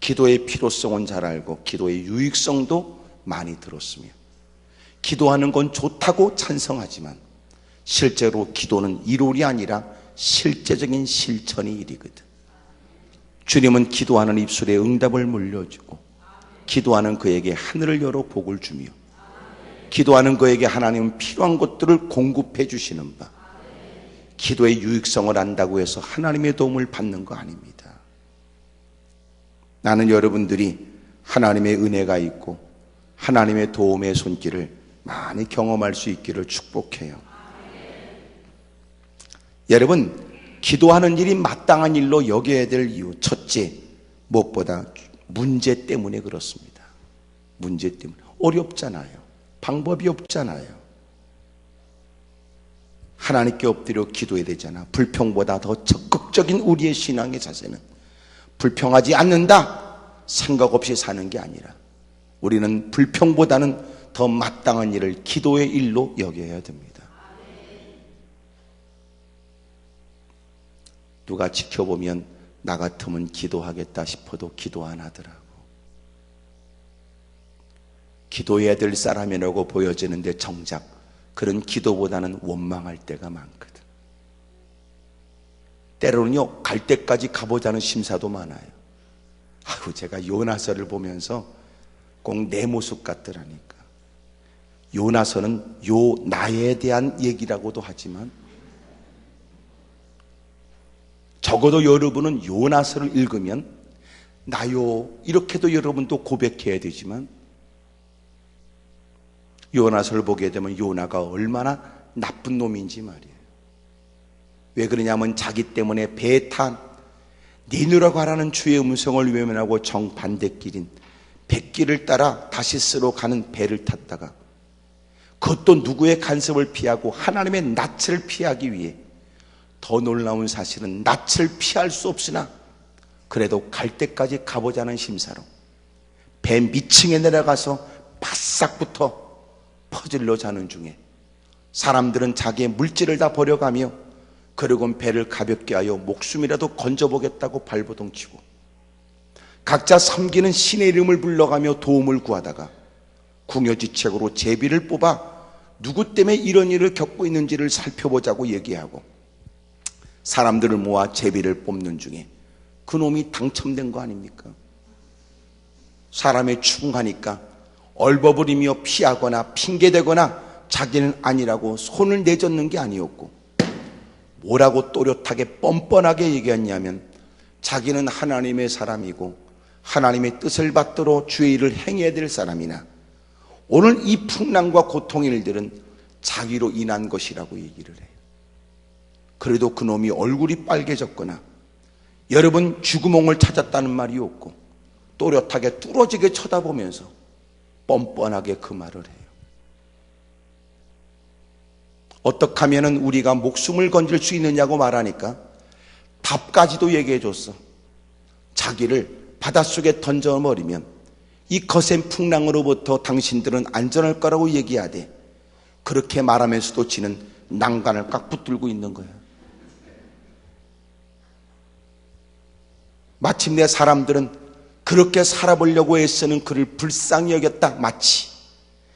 기도의 필요성은 잘 알고 기도의 유익성도 많이 들었으며, 기도하는 건 좋다고 찬성하지만 실제로 기도는 이론이 아니라 실제적인 실천이 일이거든. 주님은 기도하는 입술에 응답을 물려주고, 기도하는 그에게 하늘을 열어 복을 주며, 기도하는 그에게 하나님은 필요한 것들을 공급해 주시는 바, 기도의 유익성을 안다고 해서 하나님의 도움을 받는 거 아닙니다. 나는 여러분들이 하나님의 은혜가 있고 하나님의 도움의 손길을 많이 경험할 수 있기를 축복해요. 여러분, 기도하는 일이 마땅한 일로 여겨야 될 이유, 첫째, 무엇보다 문제 때문에 그렇습니다. 문제 때문에. 어렵잖아요. 방법이 없잖아요. 하나님께 엎드려 기도해야 되잖아. 불평보다 더 적극적인 우리의 신앙의 자세는 불평하지 않는다 생각 없이 사는 게 아니라, 우리는 불평보다는 더 마땅한 일을 기도의 일로 여겨야 됩니다. 누가 지켜보면 나 같으면 기도하겠다 싶어도 기도 안 하더라고. 기도해야 될 사람이라고 보여지는데 정작 그런 기도보다는 원망할 때가 많거든. 때로는요, 갈 때까지 가보자는 심사도 많아요. 아이고, 제가 요나서를 보면서 꼭 내 모습 같더라니까. 요나서는 나에 대한 얘기라고도 하지만, 적어도 여러분은 요나서를 읽으면 나요, 이렇게도 여러분도 고백해야 되지만, 요나서를 보게 되면 요나가 얼마나 나쁜 놈인지 말이에요. 왜 그러냐면 자기 때문에 배에 탄 니느라고 하라는 주의 음성을 외면하고 정반대길인 백길을 따라 다시스로 가는 배를 탔다가, 그것도 누구의 간섭을 피하고 하나님의 낯을 피하기 위해, 더 놀라운 사실은 낯을 피할 수 없으나 그래도 갈 때까지 가보자는 심사로 배 밑층에 내려가서 바싹부터 퍼즐로 자는 중에 사람들은 자기의 물질을 다 버려가며 그리고 배를 가볍게 하여 목숨이라도 건져보겠다고 발버둥치고 각자 섬기는 신의 이름을 불러가며 도움을 구하다가 궁여지책으로 제비를 뽑아 누구 때문에 이런 일을 겪고 있는지를 살펴보자고 얘기하고 사람들을 모아 제비를 뽑는 중에 그놈이 당첨된 거 아닙니까? 사람에 추궁하니까 얼버무리며 피하거나 핑계대거나 자기는 아니라고 손을 내젓는 게 아니었고, 뭐라고 또렷하게 뻔뻔하게 얘기했냐면 자기는 하나님의 사람이고 하나님의 뜻을 받들어 주의 일을 행해야 될 사람이나 오늘 이 풍랑과 고통의 일들은 자기로 인한 것이라고 얘기를 해요. 그래도 그놈이 얼굴이 빨개졌거나 여러분 쥐구멍을 찾았다는 말이 없고 또렷하게 뚫어지게 쳐다보면서 뻔뻔하게 그 말을 해요. 어떻게 하면 우리가 목숨을 건질 수 있느냐고 말하니까 답까지도 얘기해 줬어. 자기를 바닷속에 던져버리면 이 거센 풍랑으로부터 당신들은 안전할 거라고 얘기하되 그렇게 말하면서도 지는 난간을 꽉 붙들고 있는 거야. 마침내 사람들은 그렇게 살아보려고 애쓰는 그를 불쌍히 여겼다. 마치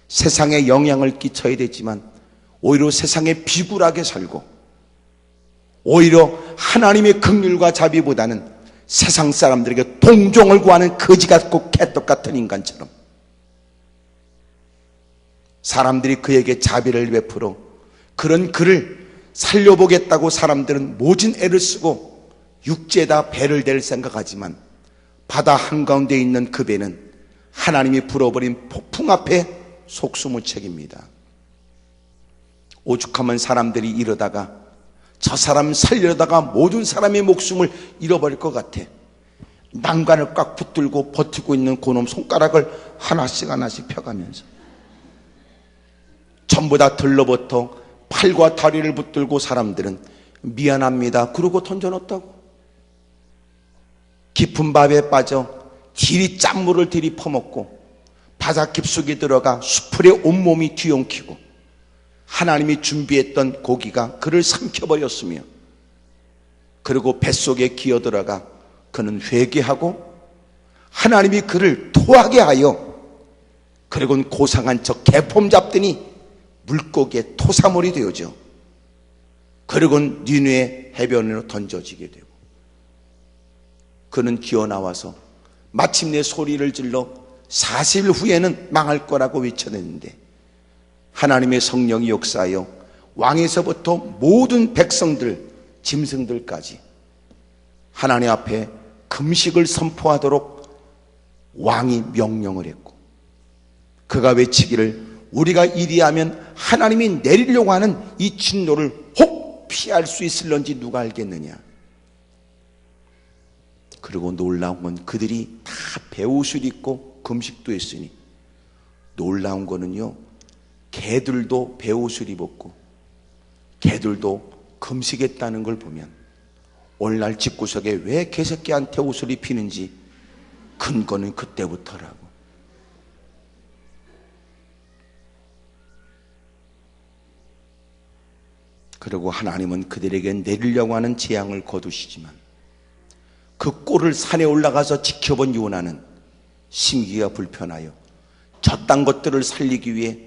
세상에 영향을 끼쳐야 되지만 오히려 세상에 비굴하게 살고 오히려 하나님의 긍휼과 자비보다는 세상 사람들에게 동정을 구하는 거지 같고 개떡 같은 인간처럼 사람들이 그에게 자비를 베풀어 그런 그를 살려보겠다고 사람들은 모진 애를 쓰고 육지에다 배를 댈 생각하지만 바다 한가운데 있는 그 배는 하나님이 불어버린 폭풍 앞에 속수무책입니다. 오죽하면 사람들이 이러다가 저 사람 살려다가 모든 사람의 목숨을 잃어버릴 것 같아. 난간을 꽉 붙들고 버티고 있는 그놈 손가락을 하나씩 하나씩 펴가면서 전부 다 들러붙어 팔과 다리를 붙들고 사람들은 미안합니다 그러고 던져놓았다고. 깊은 밥에 빠져 딜이 짠물을 들이 퍼먹고 바다 깊숙이 들어가 수풀에 온몸이 뒤엉키고 하나님이 준비했던 고기가 그를 삼켜버렸으며 그리고 뱃속에 기어들어가 그는 회개하고 하나님이 그를 토하게 하여 그리고는 고상한 척 개폼 잡더니 물고기의 토사물이 되어져 그리고는 니누의 해변으로 던져지게 되고 그는 기어나와서 마침내 소리를 질러 40일 후에는 망할 거라고 외쳐냈는데 하나님의 성령이 역사하여 왕에서부터 모든 백성들, 짐승들까지 하나님 앞에 금식을 선포하도록 왕이 명령을 했고 그가 외치기를 우리가 이리하면 하나님이 내리려고 하는 이 진노를 혹 피할 수 있을런지 누가 알겠느냐. 그리고 놀라운 건 그들이 다 베옷을 입고 금식도 했으니 놀라운 거는요 개들도 베옷을 입었고 개들도 금식했다는 걸 보면 오늘날 집구석에 왜 개새끼한테 옷을 입히는지 근거는 그때부터라고. 그리고 하나님은 그들에게 내리려고 하는 재앙을 거두시지만 그 꼴을 산에 올라가서 지켜본 요나는 심기가 불편하여 저딴 것들을 살리기 위해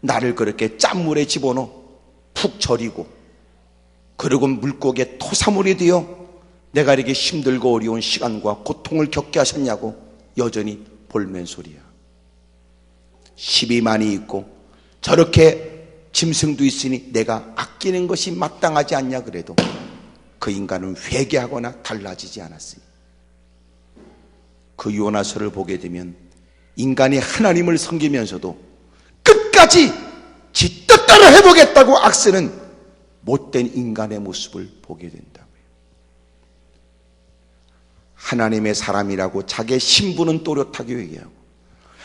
나를 그렇게 짠물에 집어넣어 푹 절이고 그리고 물고기에 토사물이 되어 내가 이렇게 힘들고 어려운 시간과 고통을 겪게 하셨냐고 여전히 볼멘소리야. 12만이 있고 저렇게 짐승도 있으니 내가 아끼는 것이 마땅하지 않냐 그래도 그 인간은 회개하거나 달라지지 않았으니 그 요나서를 보게 되면 인간이 하나님을 섬기면서도 끝까지 지 뜻대로 해보겠다고 악쓰는 못된 인간의 모습을 보게 된다고요. 하나님의 사람이라고 자기의 신분은 또렷하게 얘기하고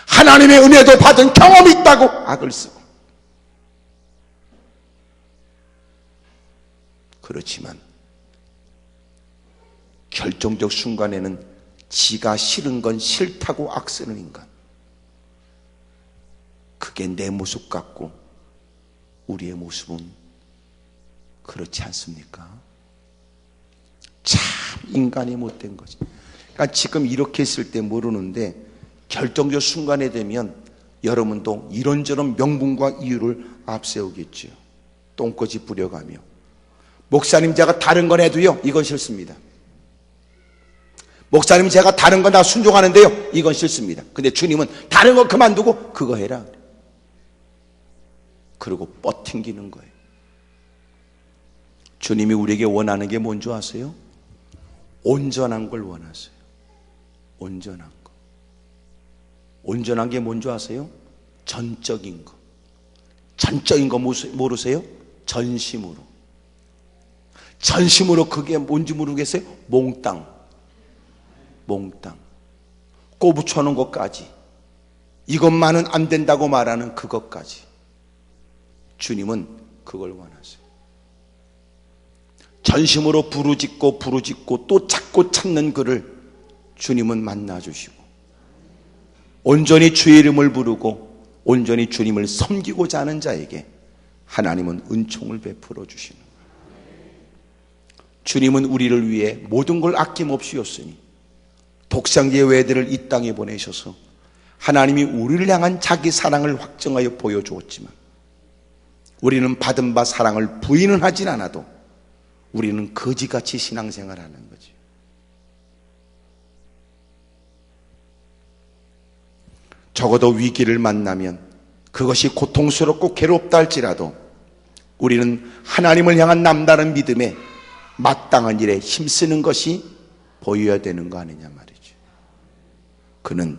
하나님의 은혜도 받은 경험이 있다고 악을 쓰고 그렇지만 결정적 순간에는 지가 싫은 건 싫다고 악쓰는 인간, 그게 내 모습 같고 우리의 모습은 그렇지 않습니까? 참 인간이 못된 거지. 그러니까 지금 이렇게 있을 때 모르는데 결정적 순간에 되면 여러분도 이런저런 명분과 이유를 앞세우겠죠. 똥꼬지 부려가며 목사님 제가 다른 건 해도요 이건 싫습니다. 목사님 제가 다른 건 다 순종하는데요 이건 싫습니다. 근데 주님은 다른 거 그만두고 그거 해라. 그리고 뻗팅기는 거예요. 주님이 우리에게 원하는 게 뭔지 아세요? 온전한 걸 원하세요. 온전한 거. 온전한 게 뭔지 아세요? 전적인 거. 전적인 거 모르세요? 전심으로. 전심으로 그게 뭔지 모르겠어요? 몽땅. 몽땅. 꼬부쳐놓은 것까지. 이것만은 안 된다고 말하는 그것까지. 주님은 그걸 원하세요. 전심으로 부르짖고 또 찾고 찾는 그를 주님은 만나주시고, 온전히 주의 이름을 부르고 온전히 주님을 섬기고자 하는 자에게 하나님은 은총을 베풀어 주시는 거예요. 주님은 우리를 위해 모든 걸 아낌없이 였으니 독생자의 외아들을 이 땅에 보내셔서 하나님이 우리를 향한 자기 사랑을 확증하여 보여주었지만, 우리는 받은 바 사랑을 부인은 하진 않아도 우리는 거지같이 신앙생활을 하는 거죠. 적어도 위기를 만나면 그것이 고통스럽고 괴롭다 할지라도 우리는 하나님을 향한 남다른 믿음에 마땅한 일에 힘쓰는 것이 보여야 되는 거 아니냐 말이죠. 그는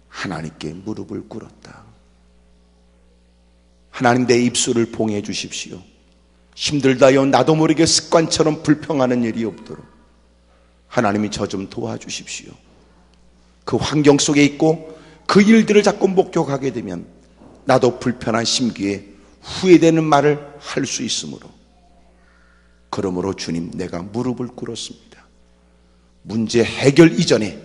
하나님께 무릎을 꿇었다. 하나님, 내 입술을 봉해 주십시오. 힘들다요 나도 모르게 습관처럼 불평하는 일이 없도록 하나님이 저 좀 도와주십시오. 그 환경 속에 있고 그 일들을 자꾸 목격하게 되면 나도 불편한 심기에 후회되는 말을 할 수 있으므로, 그러므로 주님, 내가 무릎을 꿇었습니다. 문제 해결 이전에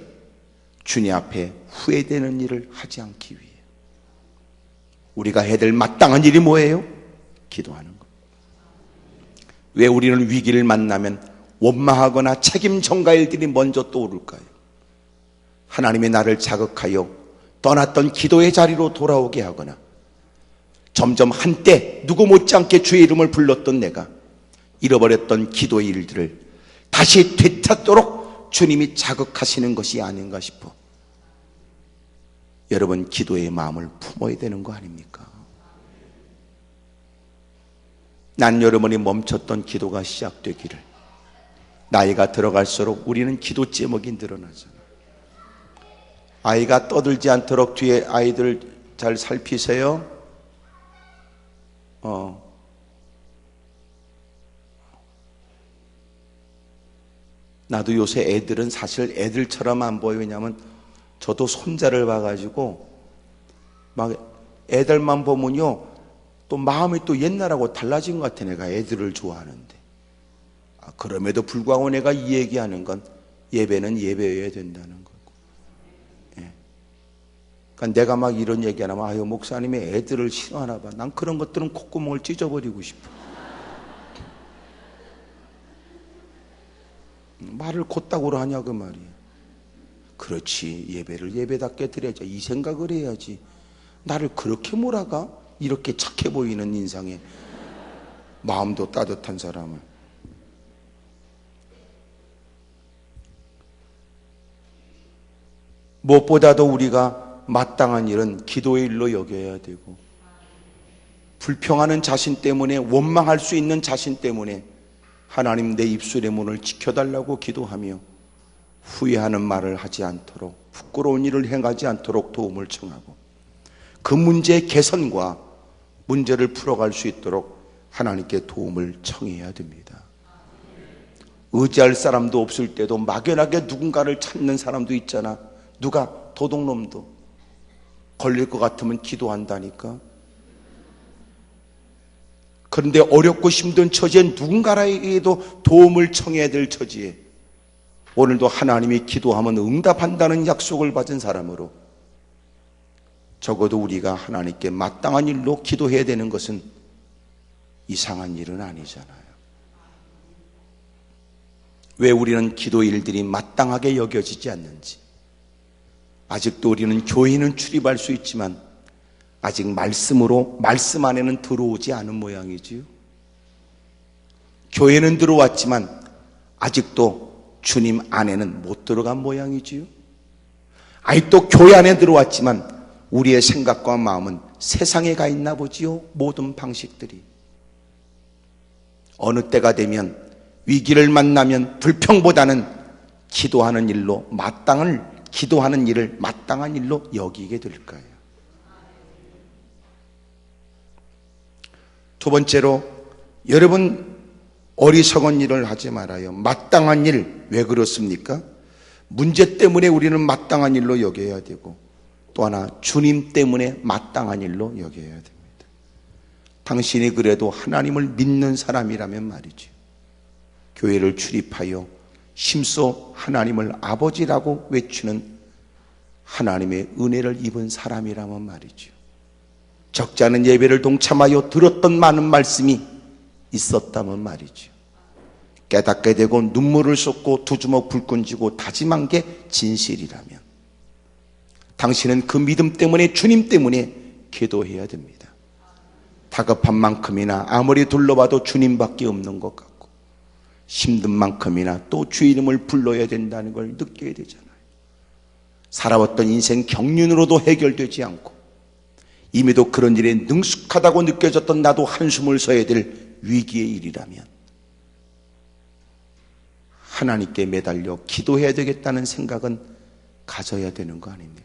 주님 앞에 후회되는 일을 하지 않기 위해. 우리가 해야 될 마땅한 일이 뭐예요? 기도하는 것. 왜 우리는 위기를 만나면 원망하거나 책임 전가일들이 먼저 떠오를까요? 하나님의 나를 자극하여 떠났던 기도의 자리로 돌아오게 하거나, 점점 한때 누구 못지않게 주의 이름을 불렀던 내가 잃어버렸던 기도의 일들을 다시 되찾도록 주님이 자극하시는 것이 아닌가 싶어. 여러분, 기도의 마음을 품어야 되는 거 아닙니까? 난 여러분이 멈췄던 기도가 시작되기를. 나이가 들어갈수록 우리는 기도 제목이 늘어나잖아. 아이가 떠들지 않도록 뒤에 아이들 잘 살피세요. 나도 요새 애들은 사실 애들처럼 안 보여요. 왜냐하면 저도 손자를 봐가지고 막 애들만 보면요 또 마음이 또 옛날하고 달라진 것 같아. 내가 애들을 좋아하는데. 그럼에도 불구하고 내가 이 얘기하는 건 예배는 예배여야 된다는 거고. 예. 그러니까 내가 막 이런 얘기 하면 아유 목사님이 애들을 싫어하나 봐. 난 그런 것들은 콧구멍을 찢어버리고 싶어. 말을 곧다구로 하냐 그 말이야. 그렇지, 예배를 예배답게 드려야지. 이 생각을 해야지. 나를 그렇게 몰아가? 이렇게 착해 보이는 인상에 마음도 따뜻한 사람을. 무엇보다도 우리가 마땅한 일은 기도의 일로 여겨야 되고, 불평하는 자신 때문에, 원망할 수 있는 자신 때문에 하나님 내 입술의 문을 지켜달라고 기도하며 후회하는 말을 하지 않도록, 부끄러운 일을 행하지 않도록 도움을 청하고, 그 문제의 개선과 문제를 풀어갈 수 있도록 하나님께 도움을 청해야 됩니다. 의지할 사람도 없을 때도 막연하게 누군가를 찾는 사람도 있잖아. 누가? 도둑놈도. 걸릴 것 같으면 기도한다니까. 그런데 어렵고 힘든 처지에 누군가에게도 도움을 청해야 될 처지에 오늘도 하나님이 기도하면 응답한다는 약속을 받은 사람으로 적어도 우리가 하나님께 마땅한 일로 기도해야 되는 것은 이상한 일은 아니잖아요. 왜 우리는 기도 일들이 마땅하게 여겨지지 않는지. 아직도 우리는 교회는 출입할 수 있지만 아직 말씀 안에는 들어오지 않은 모양이지요. 교회는 들어왔지만 아직도 주님 안에는 못 들어간 모양이지요. 아직도 교회 안에 들어왔지만 우리의 생각과 마음은 세상에 가 있나 보지요. 모든 방식들이. 어느 때가 되면 위기를 만나면 불평보다는 기도하는 일을 마땅한 일로 여기게 될 거예요. 두 번째로, 여러분 어리석은 일을 하지 말아요. 마땅한 일, 왜 그렇습니까? 문제 때문에 우리는 마땅한 일로 여겨야 되고, 또 하나 주님 때문에 마땅한 일로 여겨야 됩니다. 당신이 그래도 하나님을 믿는 사람이라면 말이죠, 교회를 출입하여 심소 하나님을 아버지라고 외치는 하나님의 은혜를 입은 사람이라면 말이죠, 적지 않은 예배를 동참하여 들었던 많은 말씀이 있었다면 말이죠, 깨닫게 되고 눈물을 쏟고 두 주먹 불끈 쥐고 다짐한 게 진실이라면 당신은 그 믿음 때문에, 주님 때문에 기도해야 됩니다. 다급한 만큼이나 아무리 둘러봐도 주님밖에 없는 것 같고, 힘든 만큼이나 또 주 이름을 불러야 된다는 걸 느껴야 되잖아요. 살아왔던 인생 경륜으로도 해결되지 않고 이미도 그런 일에 능숙하다고 느껴졌던 나도 한숨을 쉬어야 될 위기의 일이라면 하나님께 매달려 기도해야 되겠다는 생각은 가져야 되는 거 아닙니까?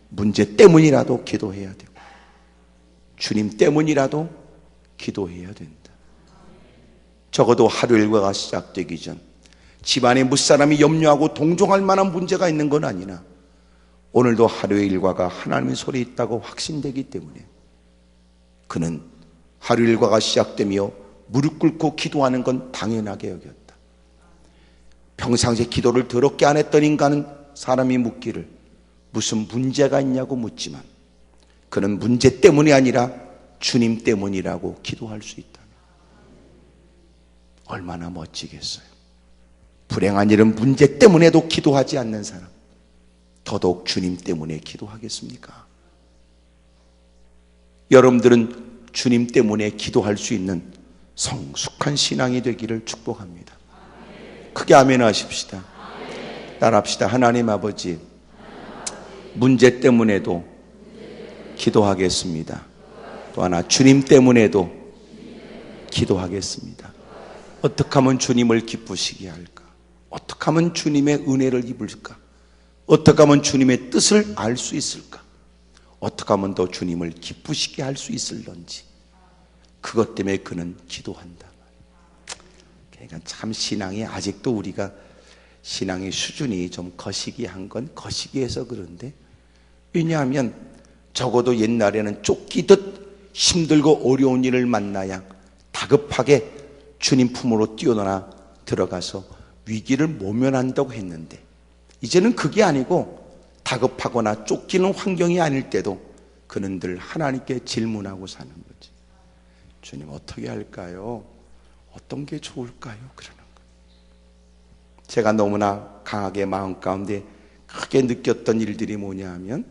문제 때문이라도 기도해야 되고 주님 때문이라도 기도해야 된다. 적어도 하루 일과가 시작되기 전 집안에 무사람이 염려하고 동정할 만한 문제가 있는 건 아니나 오늘도 하루의 일과가 하나님의 손에 있다고 확신되기 때문에 그는 하루 일과가 시작되며 무릎 꿇고 기도하는 건 당연하게 여겼다. 평상시에 기도를 더럽게 안 했던 인간은 사람이 묻기를 무슨 문제가 있냐고 묻지만 그는 문제 때문이 아니라 주님 때문이라고 기도할 수 있다면 얼마나 멋지겠어요. 불행한 일은 문제 때문에도 기도하지 않는 사람, 더더욱 주님 때문에 기도하겠습니까? 여러분들은 주님 때문에 기도할 수 있는 성숙한 신앙이 되기를 축복합니다. 크게 아멘 하십시다. 따라합시다. 하나님 아버지, 문제 때문에도 기도하겠습니다. 또 하나, 주님 때문에도 기도하겠습니다. 어떻게 하면 주님을 기쁘시게 할까? 어떻게 하면 주님의 은혜를 입을까? 어떻게 하면 주님의 뜻을 알 수 있을까? 어떻게 하면 더 주님을 기쁘시게 할 수 있을런지, 그것 때문에 그는 기도한다. 그러니까 참 신앙이, 아직도 우리가 신앙의 수준이 좀 거시기한 건 거시기해서 그런데, 왜냐하면 적어도 옛날에는 쫓기듯 힘들고 어려운 일을 만나야 다급하게 주님 품으로 뛰어나 들어가서 위기를 모면한다고 했는데, 이제는 그게 아니고 다급하거나 쫓기는 환경이 아닐 때도 그는 늘 하나님께 질문하고 사는 거지. 주님 어떻게 할까요? 어떤 게 좋을까요? 그러는 거예요. 제가 너무나 강하게 마음 가운데 크게 느꼈던 일들이 뭐냐 하면,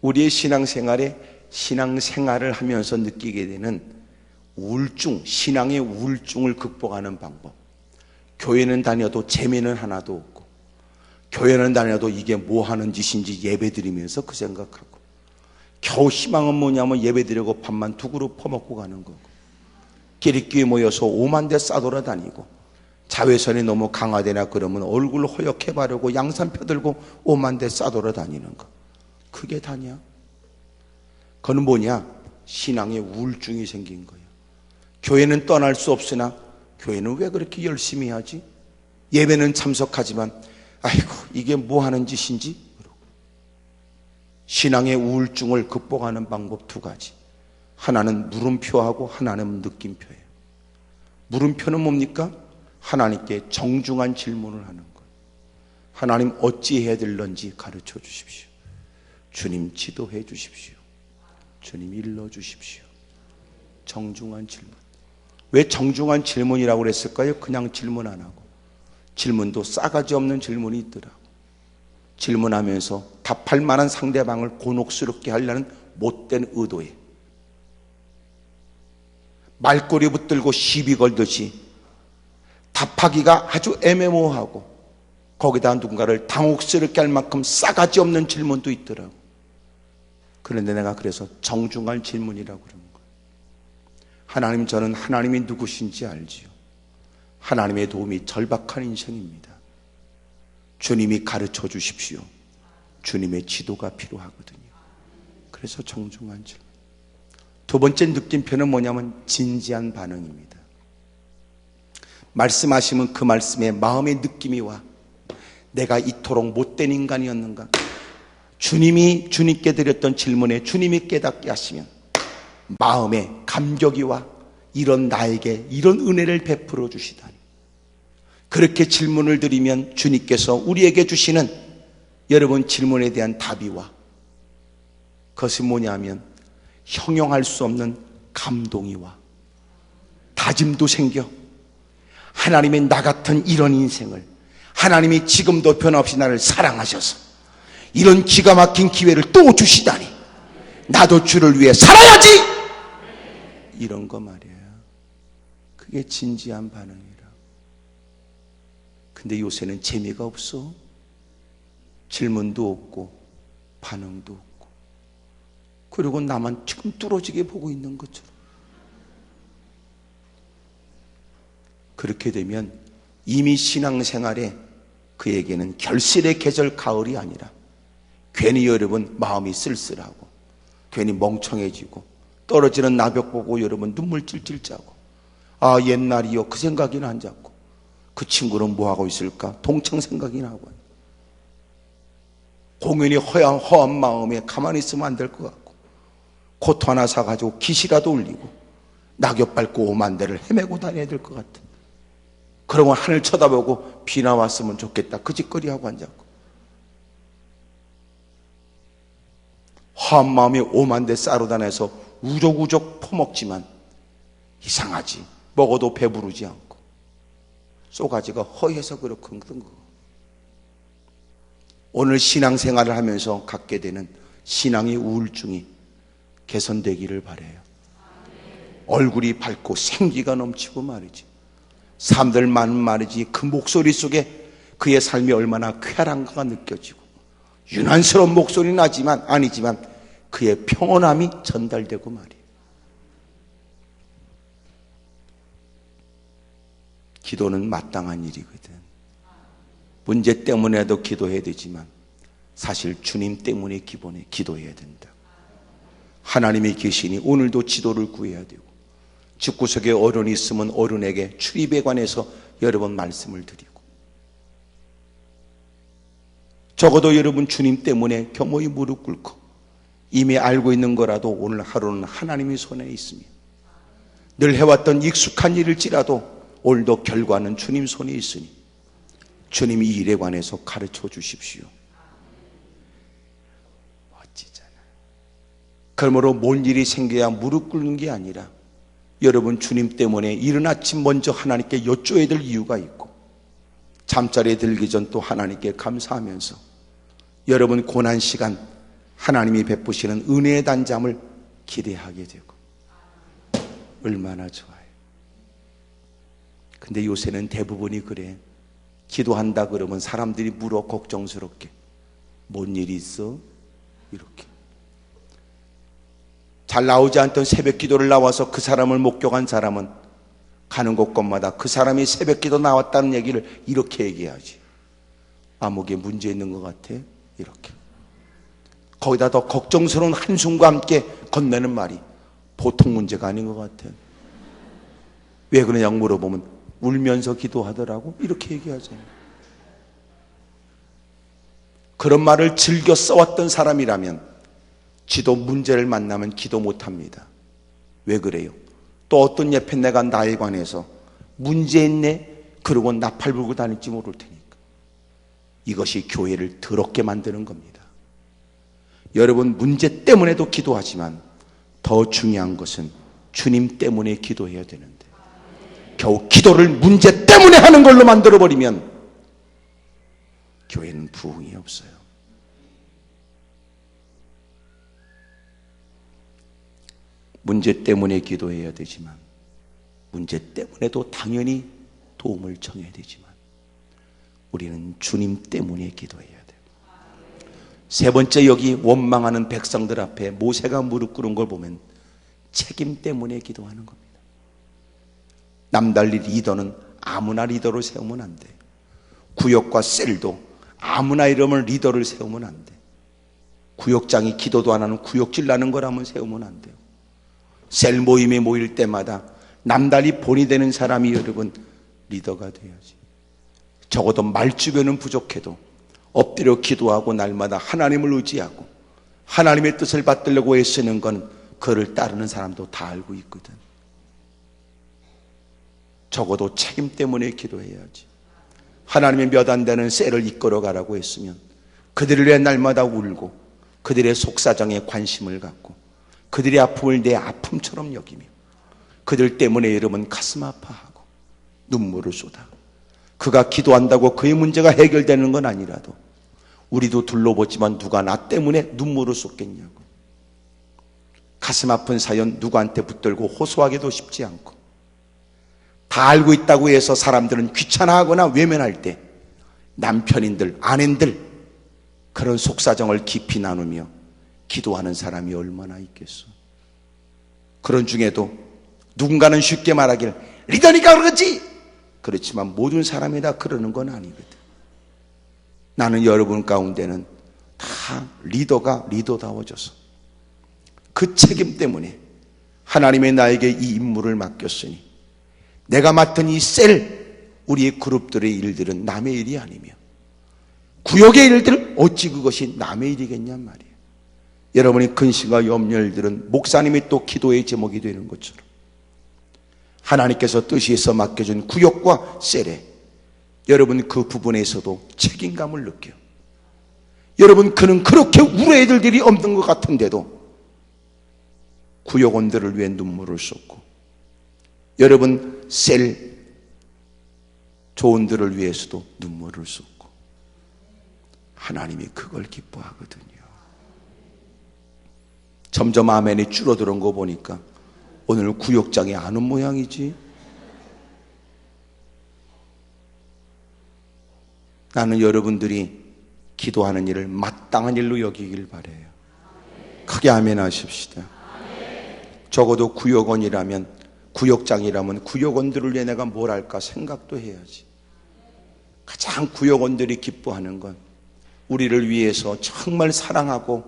우리의 신앙생활을 하면서 느끼게 되는 우울증, 신앙의 우울증을 극복하는 방법. 교회는 다녀도 재미는 하나도 없고, 교회는 다녀도 이게 뭐 하는 짓인지 예배드리면서 그 생각하고, 겨우 희망은 뭐냐면 예배드리고 밥만 두 그릇 퍼먹고 가는 거고, 끼리끼리 모여서 오만대 싸돌아다니고, 자외선이 너무 강하대나 그러면 얼굴 허옇게 바르고 양산표 들고 오만대 싸돌아다니는 거, 그게 다냐? 그건 뭐냐? 신앙의 우울증이 생긴 거예요. 교회는 떠날 수 없으나 교회는 왜 그렇게 열심히 하지? 예배는 참석하지만 아이고 이게 뭐 하는 짓인지. 신앙의 우울증을 극복하는 방법 두 가지. 하나는 물음표하고 하나는 느낌표예요. 물음표는 뭡니까? 하나님께 정중한 질문을 하는 거예요. 하나님 어찌 해야 될런지 가르쳐 주십시오. 주님 지도해 주십시오. 주님 일러 주십시오. 정중한 질문. 왜 정중한 질문이라고 그랬을까요? 그냥 질문 안 하고, 질문도 싸가지 없는 질문이 있더라고. 질문하면서 답할 만한 상대방을 곤혹스럽게 하려는 못된 의도에 말꼬리 붙들고 시비 걸듯이 답하기가 아주 애매모호하고 거기다 누군가를 당혹스럽게 할 만큼 싸가지 없는 질문도 있더라고. 그런데 내가 그래서 정중한 질문이라고 그러는 거예요. 하나님, 저는 하나님이 누구신지 알지요. 하나님의 도움이 절박한 인생입니다. 주님이 가르쳐 주십시오. 주님의 지도가 필요하거든요. 그래서 정중한 질문. 두 번째 느낌표는 뭐냐면 진지한 반응입니다. 말씀하시면 그 말씀에 마음의 느낌이 와. 내가 이토록 못된 인간이었는가? 주님이 주님께 드렸던 질문에 주님이 깨닫게 하시면 마음에 감격이 와. 이런 나에게 이런 은혜를 베풀어 주시다니. 그렇게 질문을 드리면 주님께서 우리에게 주시는 여러분 질문에 대한 답이 와. 그것이 뭐냐면 형용할 수 없는 감동이 와. 다짐도 생겨. 하나님의 나 같은 이런 인생을 하나님이 지금도 변함없이 나를 사랑하셔서 이런 기가 막힌 기회를 또 주시다니. 나도 주를 위해 살아야지. 이런 거 말이에요. 그게 진지한 반응이라. 근데 요새는 재미가 없어. 질문도 없고 반응도 없고, 그리고 나만 지금 뚫어지게 보고 있는 것처럼. 그렇게 되면 이미 신앙생활에 그에게는 결실의 계절 가을이 아니라 괜히 여러분 마음이 쓸쓸하고 괜히 멍청해지고 떨어지는 낙엽 보고 여러분 눈물 찔찔 짜고, 아 옛날이요 그 생각이나 안 잡고, 그 친구는 뭐하고 있을까 동창 생각이 나고, 공연히 허한 마음에 가만히 있으면 안 될 것 같고, 코트 하나 사가지고 깃이라도 올리고 낙엽 밟고 오만 대를 헤매고 다녀야 될 것 같아. 그러고 하늘 쳐다보고 비나 왔으면 좋겠다 그 짓거리하고 앉았고, 허한 마음에 오만 대 싸러 다녀서 우적우적 퍼먹지만 이상하지, 먹어도 배부르지 않고 쏘가지가 허해서 그렇거든. 오늘 신앙생활을 하면서 갖게 되는 신앙의 우울증이 개선되기를 바라요. 얼굴이 밝고 생기가 넘치고 말이지, 사람들 많은 말이지 그 목소리 속에 그의 삶이 얼마나 쾌활한가가 느껴지고, 유난스러운 목소리는 아니지만 그의 평온함이 전달되고 말이에요. 기도는 마땅한 일이거든. 문제 때문에도 기도해야 되지만 사실 주님 때문에 기본에 기도해야 된다. 하나님이 계시니 오늘도 지도를 구해야 되고, 집구석에 어른이 있으면 어른에게 출입에 관해서 여러 번 말씀을 드리고, 적어도 여러분 주님 때문에 겸허히 무릎 꿇고 이미 알고 있는 거라도 오늘 하루는 하나님의 손에 있으며, 늘 해왔던 익숙한 일일지라도 오늘도 결과는 주님 손에 있으니 주님이 이 일에 관해서 가르쳐 주십시오. 멋지잖아. 그러므로 뭔 일이 생겨야 무릎 꿇는 게 아니라 여러분 주님 때문에 이른 아침 먼저 하나님께 여쭤야 될 이유가 있고, 잠자리에 들기 전 또 하나님께 감사하면서 여러분 고난 시간 하나님이 베푸시는 은혜의 단잠을 기대하게 되고, 얼마나 좋아요. 근데 요새는 대부분이 그래. 기도한다 그러면 사람들이 물어 걱정스럽게, 뭔 일이 있어? 이렇게. 잘 나오지 않던 새벽 기도를 나와서 그 사람을 목격한 사람은 가는 곳곳마다 그 사람이 새벽 기도 나왔다는 얘기를 이렇게 얘기해야지. 아무게 문제 있는 것 같아? 이렇게. 거기다 더 걱정스러운 한숨과 함께 건네는 말이 보통 문제가 아닌 것 같아. 왜 그러냐고 물어보면 울면서 기도하더라고, 이렇게 얘기하잖아요. 그런 말을 즐겨 써왔던 사람이라면 지도 문제를 만나면 기도 못합니다. 왜 그래요? 또 어떤 옆에 내가 나에 관해서 문제 있네 그러고 나팔 불고 다닐지 모를 테니까. 이것이 교회를 더럽게 만드는 겁니다. 여러분 문제 때문에도 기도하지만 더 중요한 것은 주님 때문에 기도해야 되는데, 겨우 기도를 문제 때문에 하는 걸로 만들어버리면 교회는 부흥이 없어요. 문제 때문에 기도해야 되지만 문제 때문에도 당연히 도움을 청해야 되지만 우리는 주님 때문에 기도해야 돼요. 세 번째, 여기 원망하는 백성들 앞에 모세가 무릎 꿇은 걸 보면 책임 때문에 기도하는 겁니다. 남달리 리더는 아무나 리더로 세우면 안 돼. 구역과 셀도 아무나 이러면 리더를 세우면 안 돼. 구역장이 기도도 안 하는 구역질 나는 거라면 세우면 안 돼요. 셀 모임에 모일 때마다 남달리 본이 되는 사람이 여러분 리더가 돼야지. 적어도 말주변은 부족해도 엎드려 기도하고 날마다 하나님을 의지하고 하나님의 뜻을 받들려고 애쓰는 건 그를 따르는 사람도 다 알고 있거든. 적어도 책임 때문에 기도해야지. 하나님의 몇 안 되는 셀을 이끌어가라고 했으면 그들을 위해 날마다 울고 그들의 속사정에 관심을 갖고 그들의 아픔을 내 아픔처럼 여기며 그들 때문에 여러분 가슴 아파하고 눈물을 쏟아. 그가 기도한다고 그의 문제가 해결되는 건 아니라도 우리도 둘러보지만 누가 나 때문에 눈물을 쏟겠냐고. 가슴 아픈 사연 누구한테 붙들고 호소하기도 쉽지 않고 다 알고 있다고 해서 사람들은 귀찮아하거나 외면할 때 남편인들, 아내들 그런 속사정을 깊이 나누며 기도하는 사람이 얼마나 있겠어. 그런 중에도 누군가는 쉽게 말하길 리더니까 그러지. 그렇지만 모든 사람이 다 그러는 건 아니거든. 나는 여러분 가운데는 다 리더가 리더다워져서 그 책임 때문에 하나님의 나에게 이 임무를 맡겼으니 내가 맡은 이 우리의 그룹들의 일들은 남의 일이 아니며 구역의 일들 어찌 그것이 남의 일이겠냔 말이에요. 여러분이 근심과 염려를 들은 목사님이 또 기도의 제목이 되는 것처럼 하나님께서 뜻이서 맡겨준 구역과 셀에 여러분 그 부분에서도 책임감을 느껴요. 여러분 그는 그렇게 울어야 될 일이 없는 것 같은데도 구역원들을 위해 눈물을 쏟고 여러분 셀 조원들을 위해서도 눈물을 쏟고 하나님이 그걸 기뻐하거든요. 점점 아멘이 줄어드는 거 보니까 오늘 구역장이 안 온 모양이지. 나는 여러분들이 기도하는 일을 마땅한 일로 여기길 바라요. 크게 아멘 하십시다. 적어도 구역원이라면 구역장이라면 구역원들을 위해 내가 뭘 할까 생각도 해야지. 가장 구역원들이 기뻐하는 건 우리를 위해서 정말 사랑하고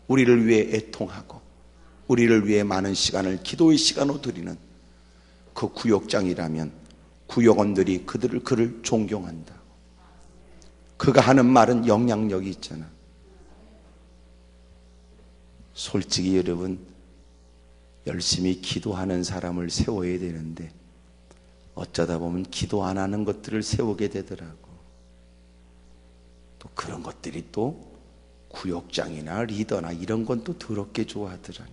우리를 위해 애통하고 우리를 위해 많은 시간을 기도의 시간으로 드리는 그 구역장이라면 구역원들이 그를 존경한다. 그가 하는 말은 영향력이 있잖아. 솔직히 여러분 열심히 기도하는 사람을 세워야 되는데 어쩌다 보면 기도 안 하는 것들을 세우게 되더라고. 또 그런 것들이 또 구역장이나 리더나 이런 건 또 더럽게 좋아하더라니.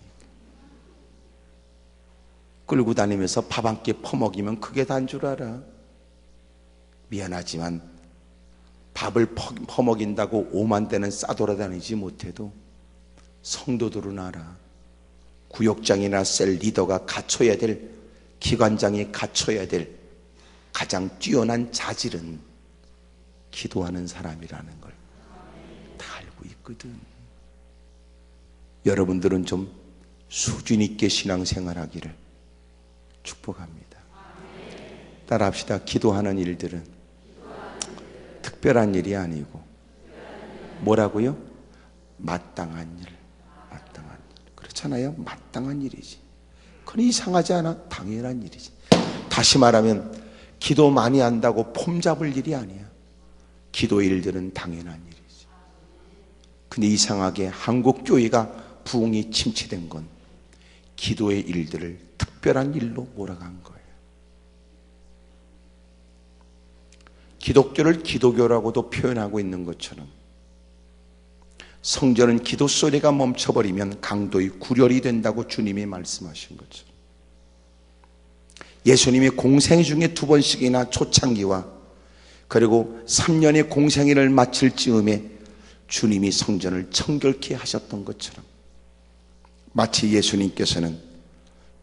끌고 다니면서 밥 한 끼 퍼먹이면 그게 다인 줄 알아. 미안하지만 밥을 퍼먹인다고 오만 대는 싸돌아다니지 못해도 성도들은 알아. 구역장이나 셀 리더가 갖춰야 될, 기관장이 갖춰야 될 가장 뛰어난 자질은 기도하는 사람이라는 걸 다 알고 있거든. 여러분들은 좀 수준 있게 신앙생활하기를 축복합니다. 따라합시다. 기도하는 일들은 특별한 일이 아니고 뭐라고요? 마땅한 일. 마땅한 일. 그렇잖아요. 마땅한 일이지. 그건 이상하지 않아? 당연한 일이지. 다시 말하면 기도 많이 한다고 폼 잡을 일이 아니야. 기도 일들은 당연한 일이지. 근데 이상하게 한국 교회가 부흥이 침체된 건 기도의 일들을 특별한 일로 몰아간 거예요. 기독교를 기도교라고도 표현하고 있는 것처럼 성전은 기도 소리가 멈춰버리면 강도의 구렬이 된다고 주님이 말씀하신 것처럼 예수님이 공생 중에 2번씩이나 초창기와 그리고 3년의 공생애를 마칠 즈음에 주님이 성전을 청결케 하셨던 것처럼 마치 예수님께서는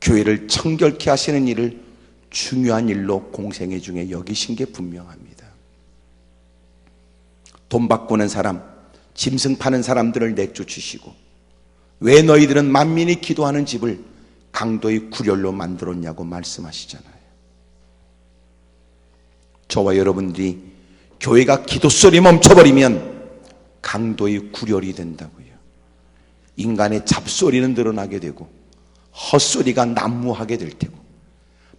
교회를 청결케 하시는 일을 중요한 일로 공생애 중에 여기신 게 분명합니다. 돈 바꾸는 사람, 짐승 파는 사람들을 내쫓으시고 왜 너희들은 만민이 기도하는 집을 강도의 구렬로 만들었냐고 말씀하시잖아요. 저와 여러분들이 교회가 기도소리 멈춰버리면 강도의 구렬이 된다고요. 인간의 잡소리는 늘어나게 되고 헛소리가 난무하게 될 테고,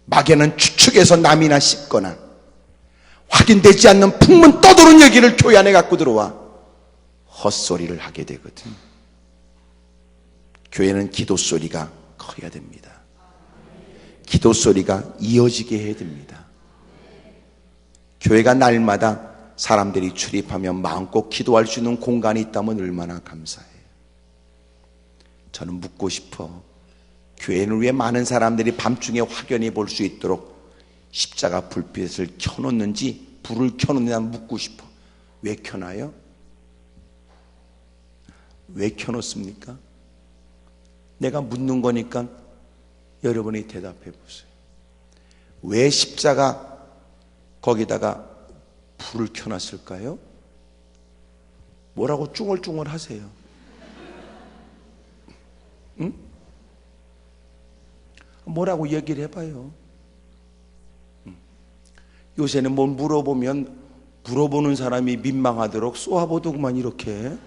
막에는 추측해서 남이나 씹거나 확인되지 않는 풍문 떠도는 얘기를 교회 안에 갖고 들어와 헛소리를 하게 되거든. 교회는 기도소리가 커야 됩니다. 기도소리가 이어지게 해야 됩니다. 교회가 날마다 사람들이 출입하며 마음껏 기도할 수 있는 공간이 있다면 얼마나 감사해요. 저는 묻고 싶어. 교회는 왜 많은 사람들이 밤중에 확연히 볼 수 있도록 십자가 불빛을 켜놓는지, 불을 켜놓느냐 묻고 싶어. 왜 켜놔요? 왜 켜놓습니까? 내가 묻는 거니까 여러분이 대답해 보세요. 왜 십자가 거기다가 불을 켜놨을까요? 뭐라고 쭝얼쭝얼 하세요? 응? 뭐라고 얘기를 해봐요. 요새는 뭘 물어보면 물어보는 사람이 민망하도록 쏘아보더구만 이렇게.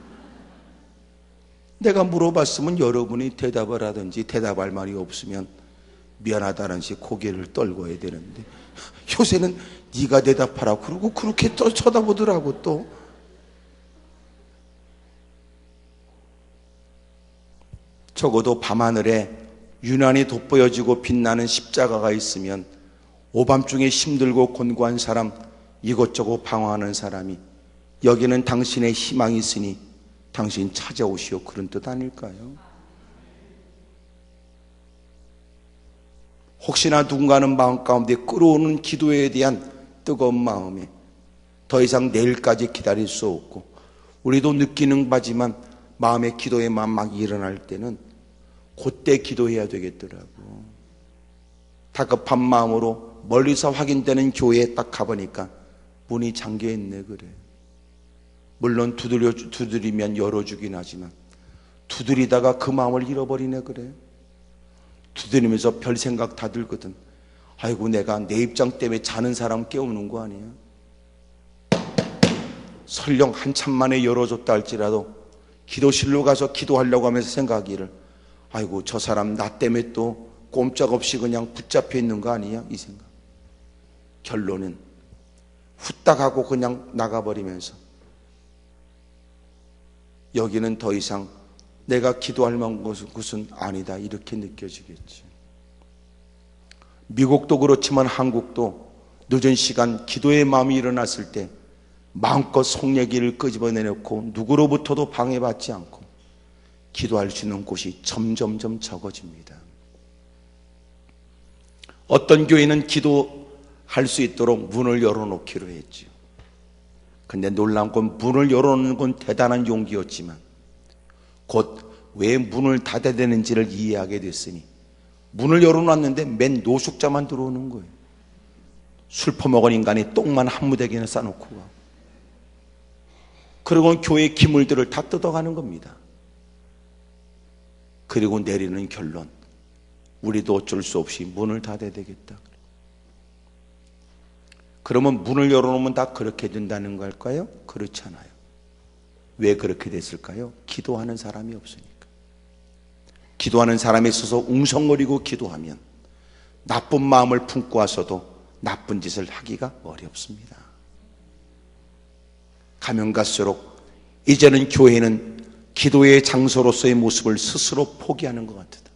내가 물어봤으면 여러분이 대답을 하든지, 대답할 말이 없으면 미안하다는 식 고개를 떨궈야 되는데, 요새는 네가 대답하라고 그러고 그렇게 또 쳐다보더라고. 또 적어도 밤하늘에 유난히 돋보여지고 빛나는 십자가가 있으면 오밤중에 힘들고 곤고한 사람, 이것저것 방황하는 사람이 여기는 당신의 희망이 있으니 당신 찾아오시오, 그런 뜻 아닐까요? 혹시나 누군가는 마음 가운데 끓어오는 기도에 대한 뜨거운 마음에 더 이상 내일까지 기다릴 수 없고, 우리도 느끼는 바지만 마음의 기도의 마음 막 일어날 때는 그때 기도해야 되겠더라고. 다급한 마음으로 멀리서 확인되는 교회에 딱 가보니까 문이 잠겨있네 그래. 물론 두드리면 열어주긴 하지만 두드리다가 그 마음을 잃어버리네 그래. 두드리면서 별 생각 다 들거든. 아이고, 내가 내 입장 때문에 자는 사람 깨우는 거 아니야? 설령 한참 만에 열어줬다 할지라도 기도실로 가서 기도하려고 하면서 생각하기를, 아이고, 저 사람 나 때문에 또 꼼짝없이 그냥 붙잡혀 있는 거 아니야? 이 생각. 결론은 후딱 하고 그냥 나가버리면서 여기는 더 이상 내가 기도할 만한 곳은 아니다, 이렇게 느껴지겠지. 미국도 그렇지만 한국도 늦은 시간 기도의 마음이 일어났을 때 마음껏 속 얘기를 끄집어내놓고 누구로부터도 방해받지 않고 기도할 수 있는 곳이 점점점 적어집니다. 어떤 교회는 기도할 수 있도록 문을 열어놓기로 했죠. 근데 놀라운 건 문을 열어놓는 건 대단한 용기였지만 곧 왜 문을 닫아야 되는지를 이해하게 됐으니 문을 열어놨는데 맨 노숙자만 들어오는 거예요. 술 퍼먹은 인간이 똥만 한 무대기나 싸놓고 가고, 그리고 교회의 기물들을 다 뜯어가는 겁니다. 그리고 내리는 결론, 우리도 어쩔 수 없이 문을 닫아야 되겠다. 그러면 문을 열어놓으면 다 그렇게 된다는 걸까요? 그렇지 않아요. 왜 그렇게 됐을까요? 기도하는 사람이 없으니까. 기도하는 사람이 있어서 웅성거리고 기도하면 나쁜 마음을 품고 와서도 나쁜 짓을 하기가 어렵습니다. 가면 갈수록 이제는 교회는 기도의 장소로서의 모습을 스스로 포기하는 것 같다.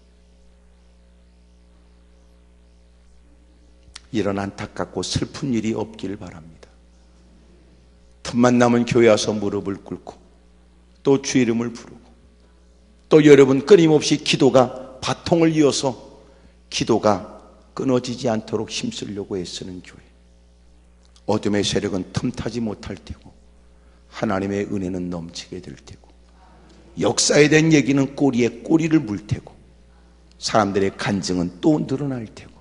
이런 안타깝고 슬픈 일이 없길 바랍니다. 틈만 나면 교회 와서 무릎을 꿇고 또 주 이름을 부르고 또 여러분 끊임없이 기도가 바통을 이어서 기도가 끊어지지 않도록 힘쓰려고 애쓰는 교회. 어둠의 세력은 틈타지 못할 테고 하나님의 은혜는 넘치게 될 테고 역사에 대한 얘기는 꼬리에 꼬리를 물 테고 사람들의 간증은 또 늘어날 테고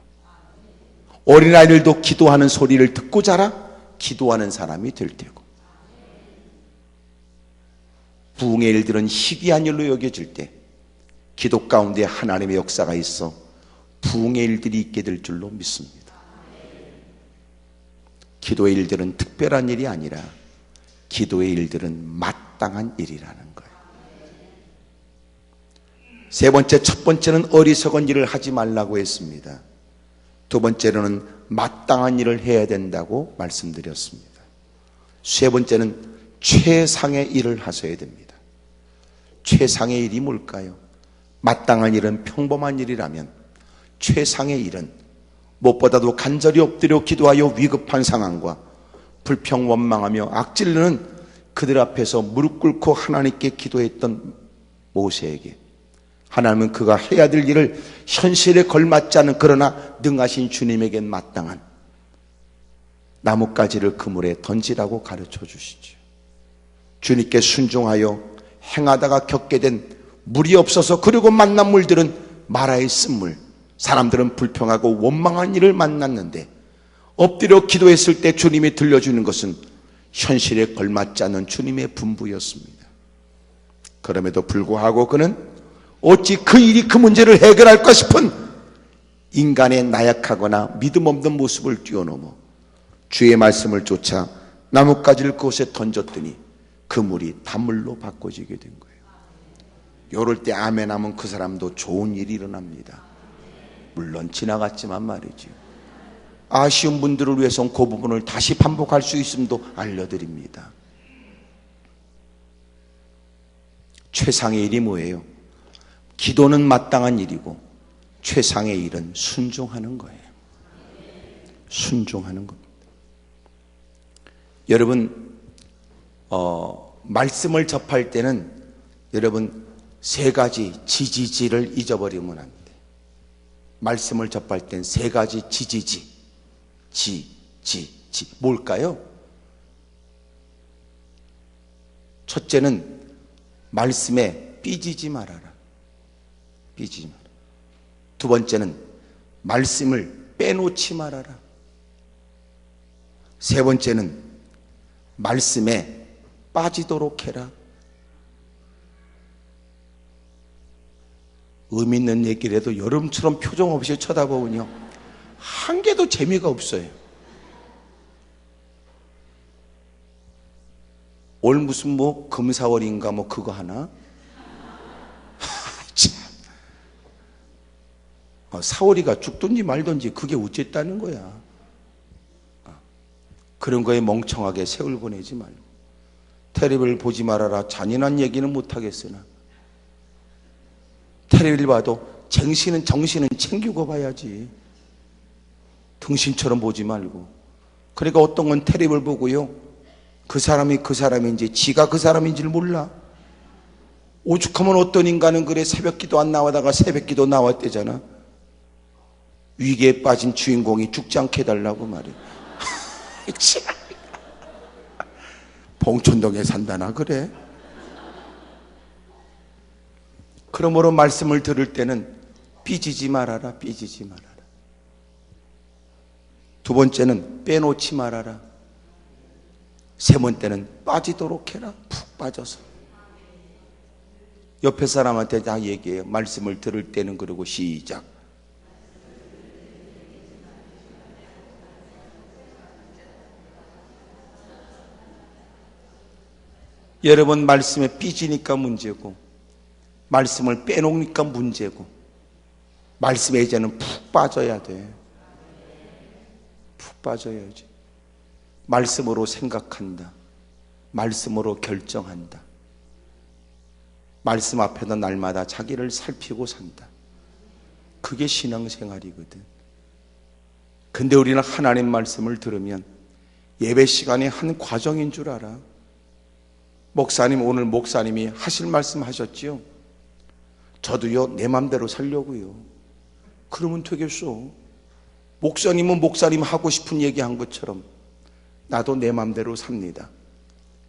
어린아이들도 기도하는 소리를 듣고 자라 기도하는 사람이 될 테고 부흥의 일들은 희귀한 일로 여겨질 때 기도 가운데 하나님의 역사가 있어 부흥의 일들이 있게 될 줄로 믿습니다. 기도의 일들은 특별한 일이 아니라 기도의 일들은 마땅한 일이라는 거예요. 세 번째, 첫 번째는 어리석은 일을 하지 말라고 했습니다. 두 번째로는 마땅한 일을 해야 된다고 말씀드렸습니다. 세 번째는 최상의 일을 하셔야 됩니다. 최상의 일이 뭘까요? 마땅한 일은 평범한 일이라면 최상의 일은 무엇보다도 간절히 엎드려 기도하여 위급한 상황과 불평 원망하며 악질르는 그들 앞에서 무릎 꿇고 하나님께 기도했던 모세에게 하나님은 그가 해야 될 일을 현실에 걸맞지 않은 그러나 능하신 주님에겐 마땅한 나뭇가지를 그물에 던지라고 가르쳐 주시죠. 주님께 순종하여 행하다가 겪게 된 물이 없어서 그리고 만난 물들은 마라의 쓴물, 사람들은 불평하고 원망한 일을 만났는데 엎드려 기도했을 때 주님이 들려주는 것은 현실에 걸맞지 않은 주님의 분부였습니다. 그럼에도 불구하고 그는 어찌 그 일이 그 문제를 해결할까 싶은 인간의 나약하거나 믿음 없는 모습을 뛰어넘어 주의 말씀을 쫓아 나뭇가지를 그곳에 던졌더니 그 물이 단물로 바꿔지게 된 거예요. 이럴 때 아멘 하면 그 사람도 좋은 일이 일어납니다. 물론 지나갔지만 말이죠. 아쉬운 분들을 위해서는 그 부분을 다시 반복할 수 있음도 알려드립니다. 최상의 일이 뭐예요? 기도는 마땅한 일이고 최상의 일은 순종하는 거예요. 순종하는 겁니다. 여러분 말씀을 접할 때는 여러분 세 가지 지지지를 잊어버리면 안 돼. 말씀을 접할 땐 세 가지 지지지, 뭘까요? 첫째는 말씀에 삐지지 말아라. 삐지지 마라. 두 번째는 말씀을 빼놓지 말아라. 세 번째는 말씀에 빠지도록 해라. 의미 있는 얘기를 해도 여러분처럼 표정 없이 쳐다보면요 한 개도 재미가 없어요. 올 무슨 뭐 금사월인가 뭐 그거 하나? 참. 사월이가 죽든지 말든지 그게 어쨌다는 거야. 그런 거에 멍청하게 세월 보내지 말고 텔레비를 보지 말아라. 잔인한 얘기는 못하겠으나 텔레비를 봐도 정신은 챙기고 봐야지. 등신처럼 보지 말고. 그러니까 어떤 건 텔레비를 보고요 그 사람인지 지가 그 사람인지를 몰라. 오죽하면 어떤 인간은 그래 새벽기도 안 나와다가 새벽기도 나왔대잖아. 위기에 빠진 주인공이 죽지 않게 해달라고 말이야. 봉천동에 산다나 그래. 그러므로 말씀을 들을 때는 삐지지 말아라. 삐지지 말아라. 두 번째는 빼놓지 말아라. 세 번째는 빠지도록 해라. 푹 빠져서. 옆에 사람한테 다 얘기해요. 말씀을 들을 때는. 그러고 시작. 여러분 말씀에 삐지니까 문제고 말씀을 빼놓으니까 문제고 말씀에 이제는 푹 빠져야 돼. 푹 빠져야지. 말씀으로 생각한다. 말씀으로 결정한다. 말씀 앞에서 날마다 자기를 살피고 산다. 그게 신앙생활이거든. 근데 우리는 하나님 말씀을 들으면 예배 시간이 한 과정인 줄 알아. 목사님, 오늘 목사님이 하실 말씀 하셨지요? 저도요 내 맘대로 살려고요. 그러면 되겠어. 목사님은 목사님 하고 싶은 얘기 한 것처럼 나도 내 맘대로 삽니다.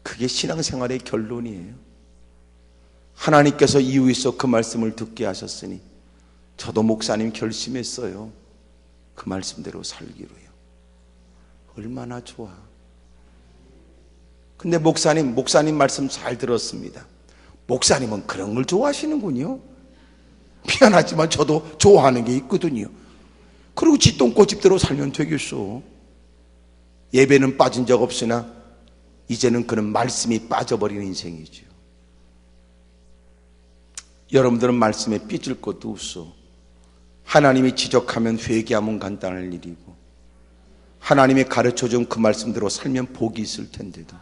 그게 신앙생활의 결론이에요. 하나님께서 이유 있어 그 말씀을 듣게 하셨으니 저도 목사님 결심했어요. 그 말씀대로 살기로요. 얼마나 좋아. 근데 목사님 말씀 잘 들었습니다. 목사님은 그런 걸 좋아하시는군요. 미안하지만 저도 좋아하는 게 있거든요. 그리고 지 똥꼬집대로 살면 되겠어. 예배는 빠진 적 없으나 이제는 그는 말씀이 빠져버린 인생이죠. 여러분들은 말씀에 삐질 것도 없어. 하나님이 지적하면 회개하면 간단할 일이고, 하나님이 가르쳐준 그 말씀대로 살면 복이 있을 텐데도.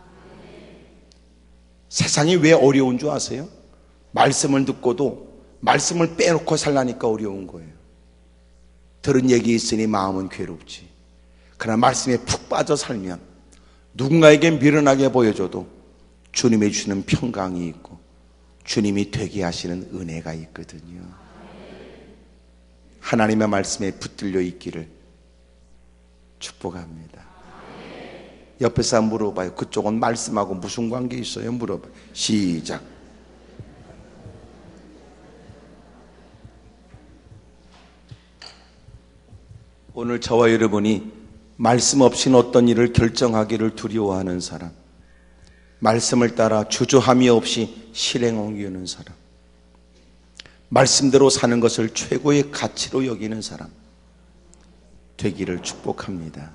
세상이 왜 어려운 줄 아세요? 말씀을 듣고도 말씀을 빼놓고 살라니까 어려운 거예요. 들은 얘기 있으니 마음은 괴롭지. 그러나 말씀에 푹 빠져 살면 누군가에게 미련하게 보여줘도 주님이 주는 평강이 있고 주님이 되게 하시는 은혜가 있거든요. 하나님의 말씀에 붙들려 있기를 축복합니다. 옆에 사람 물어봐요. 그쪽은 말씀하고 무슨 관계 있어요? 물어봐요. 시작. 오늘 저와 여러분이 말씀 없이는 어떤 일을 결정하기를 두려워하는 사람, 말씀을 따라 주저함이 없이 실행하기는 사람, 말씀대로 사는 것을 최고의 가치로 여기는 사람 되기를 축복합니다.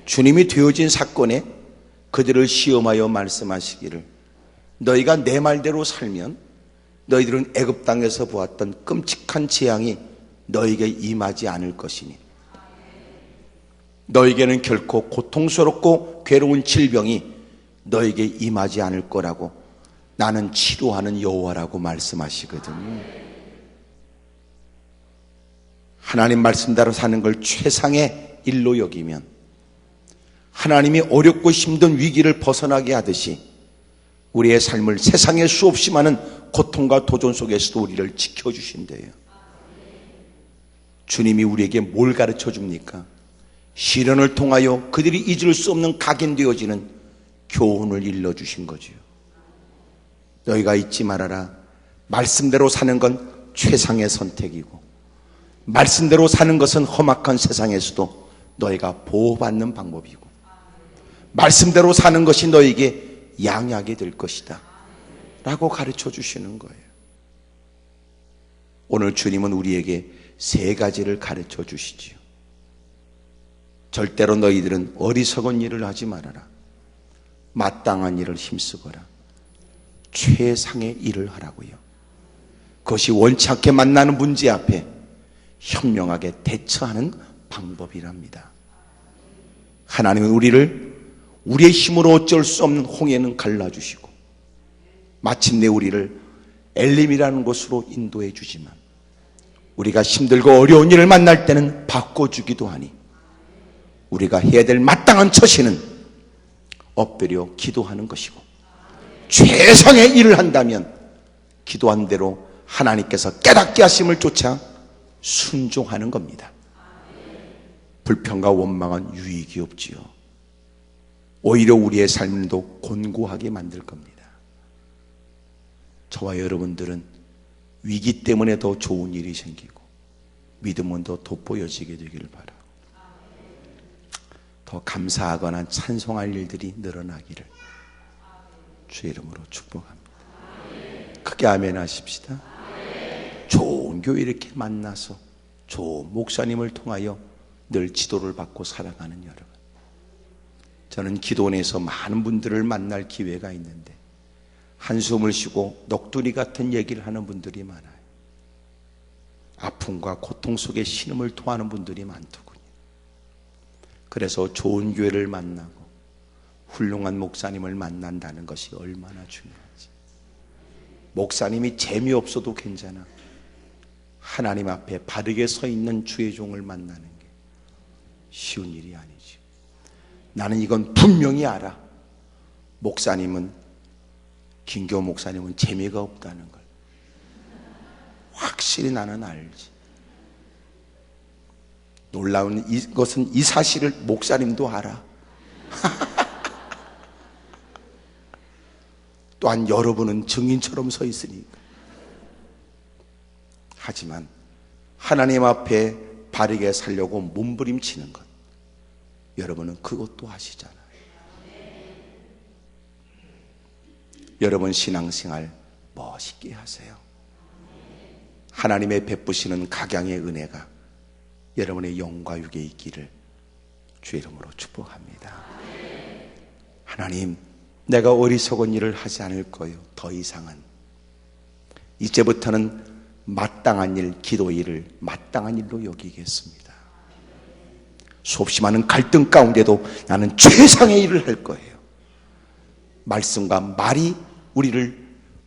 주님이 되어진 사건에 그들을 시험하여 말씀하시기를, 너희가 내 말대로 살면 너희들은 애굽 땅에서 보았던 끔찍한 재앙이 너희에게 임하지 않을 것이니 너희에게는 결코 고통스럽고 괴로운 질병이 너희에게 임하지 않을 거라고 나는 치료하는 여호와라고 말씀하시거든요. 하나님 말씀대로 사는 걸 최상의 일로 여기면 하나님이 어렵고 힘든 위기를 벗어나게 하듯이 우리의 삶을 세상에 수없이 많은 고통과 도전 속에서도 우리를 지켜주신대요. 주님이 우리에게 뭘 가르쳐 줍니까? 시련을 통하여 그들이 잊을 수 없는 각인되어지는 교훈을 일러주신 거지요. 너희가 잊지 말아라. 말씀대로 사는 건 최상의 선택이고 말씀대로 사는 것은 험악한 세상에서도 너희가 보호받는 방법이고 말씀대로 사는 것이 너희에게 양약이 될 것이다 라고 가르쳐 주시는 거예요. 오늘 주님은 우리에게 세 가지를 가르쳐 주시지요. 절대로 너희들은 어리석은 일을 하지 말아라. 마땅한 일을 힘쓰거라. 최상의 일을 하라고요. 그것이 원치 않게 만나는 문제 앞에 현명하게 대처하는 방법이랍니다. 하나님은 우리를 우리의 힘으로 어쩔 수 없는 홍해는 갈라주시고 마침내 우리를 엘림이라는 곳으로 인도해 주지만 우리가 힘들고 어려운 일을 만날 때는 바꿔주기도 하니 우리가 해야 될 마땅한 처신은 엎드려 기도하는 것이고 최상의 일을 한다면 기도한 대로 하나님께서 깨닫게 하심을 쫓아 순종하는 겁니다. 불평과 원망은 유익이 없지요. 오히려 우리의 삶도 곤고하게 만들 겁니다. 저와 여러분들은 위기 때문에 더 좋은 일이 생기고 믿음은 더 돋보여지게 되기를 바라고 더 감사하거나 찬송할 일들이 늘어나기를 주의 이름으로 축복합니다. 크게 아멘 하십시다. 좋은 교회 이렇게 만나서 좋은 목사님을 통하여 늘 지도를 받고 살아가는 여러분, 저는 기도원에서 많은 분들을 만날 기회가 있는데 한숨을 쉬고 넋두리 같은 얘기를 하는 분들이 많아요. 아픔과 고통 속에 신음을 토하는 분들이 많더군요. 그래서 좋은 교회를 만나고 훌륭한 목사님을 만난다는 것이 얼마나 중요한지. 목사님이 재미없어도 괜찮아. 하나님 앞에 바르게 서 있는 주의 종을 만나는 게 쉬운 일이 아니지. 나는 이건 분명히 알아. 목사님은, 김교 목사님은 재미가 없다는 걸 확실히 나는 알지. 놀라운 것은 이 사실을 목사님도 알아. 또한 여러분은 증인처럼 서 있으니까. 하지만 하나님 앞에 바르게 살려고 몸부림치는 것, 여러분은 그것도 아시잖아요. 여러분 신앙생활 멋있게 하세요. 하나님의 베푸시는 각양의 은혜가 여러분의 영과 육에 있기를 주의 이름으로 축복합니다. 하나님, 내가 어리석은 일을 하지 않을 거예요. 더 이상은. 이제부터는 마땅한 일, 기도 일을 마땅한 일로 여기겠습니다. 수없이 많은 갈등 가운데도 나는 최상의 일을 할 거예요. 말씀과 말이 우리를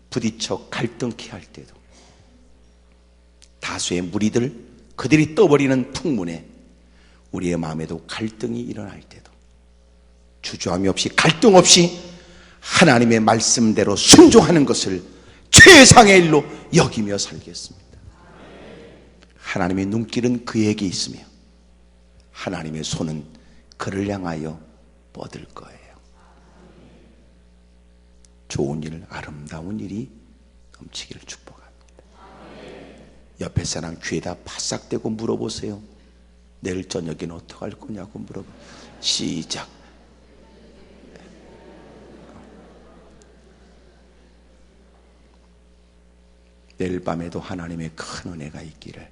부딪혀 갈등케 할 때도, 다수의 무리들, 그들이 떠버리는 풍문에 우리의 마음에도 갈등이 일어날 때도 주저함이 없이, 갈등 없이 하나님의 말씀대로 순종하는 것을 최상의 일로 여기며 살겠습니다. 하나님의 눈길은 그에게 있으며 하나님의 손은 그를 향하여 뻗을 거예요. 좋은 일, 아름다운 일이 넘치기를 축복합니다. 옆에 사람 귀에다 바싹 대고 물어보세요. 내일 저녁에는 어떡할 거냐고 물어봐. 시작. 내일 밤에도 하나님의 큰 은혜가 있기를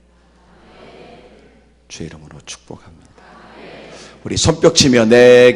주의 이름으로 축복합니다. 우리 손뼉 치며 내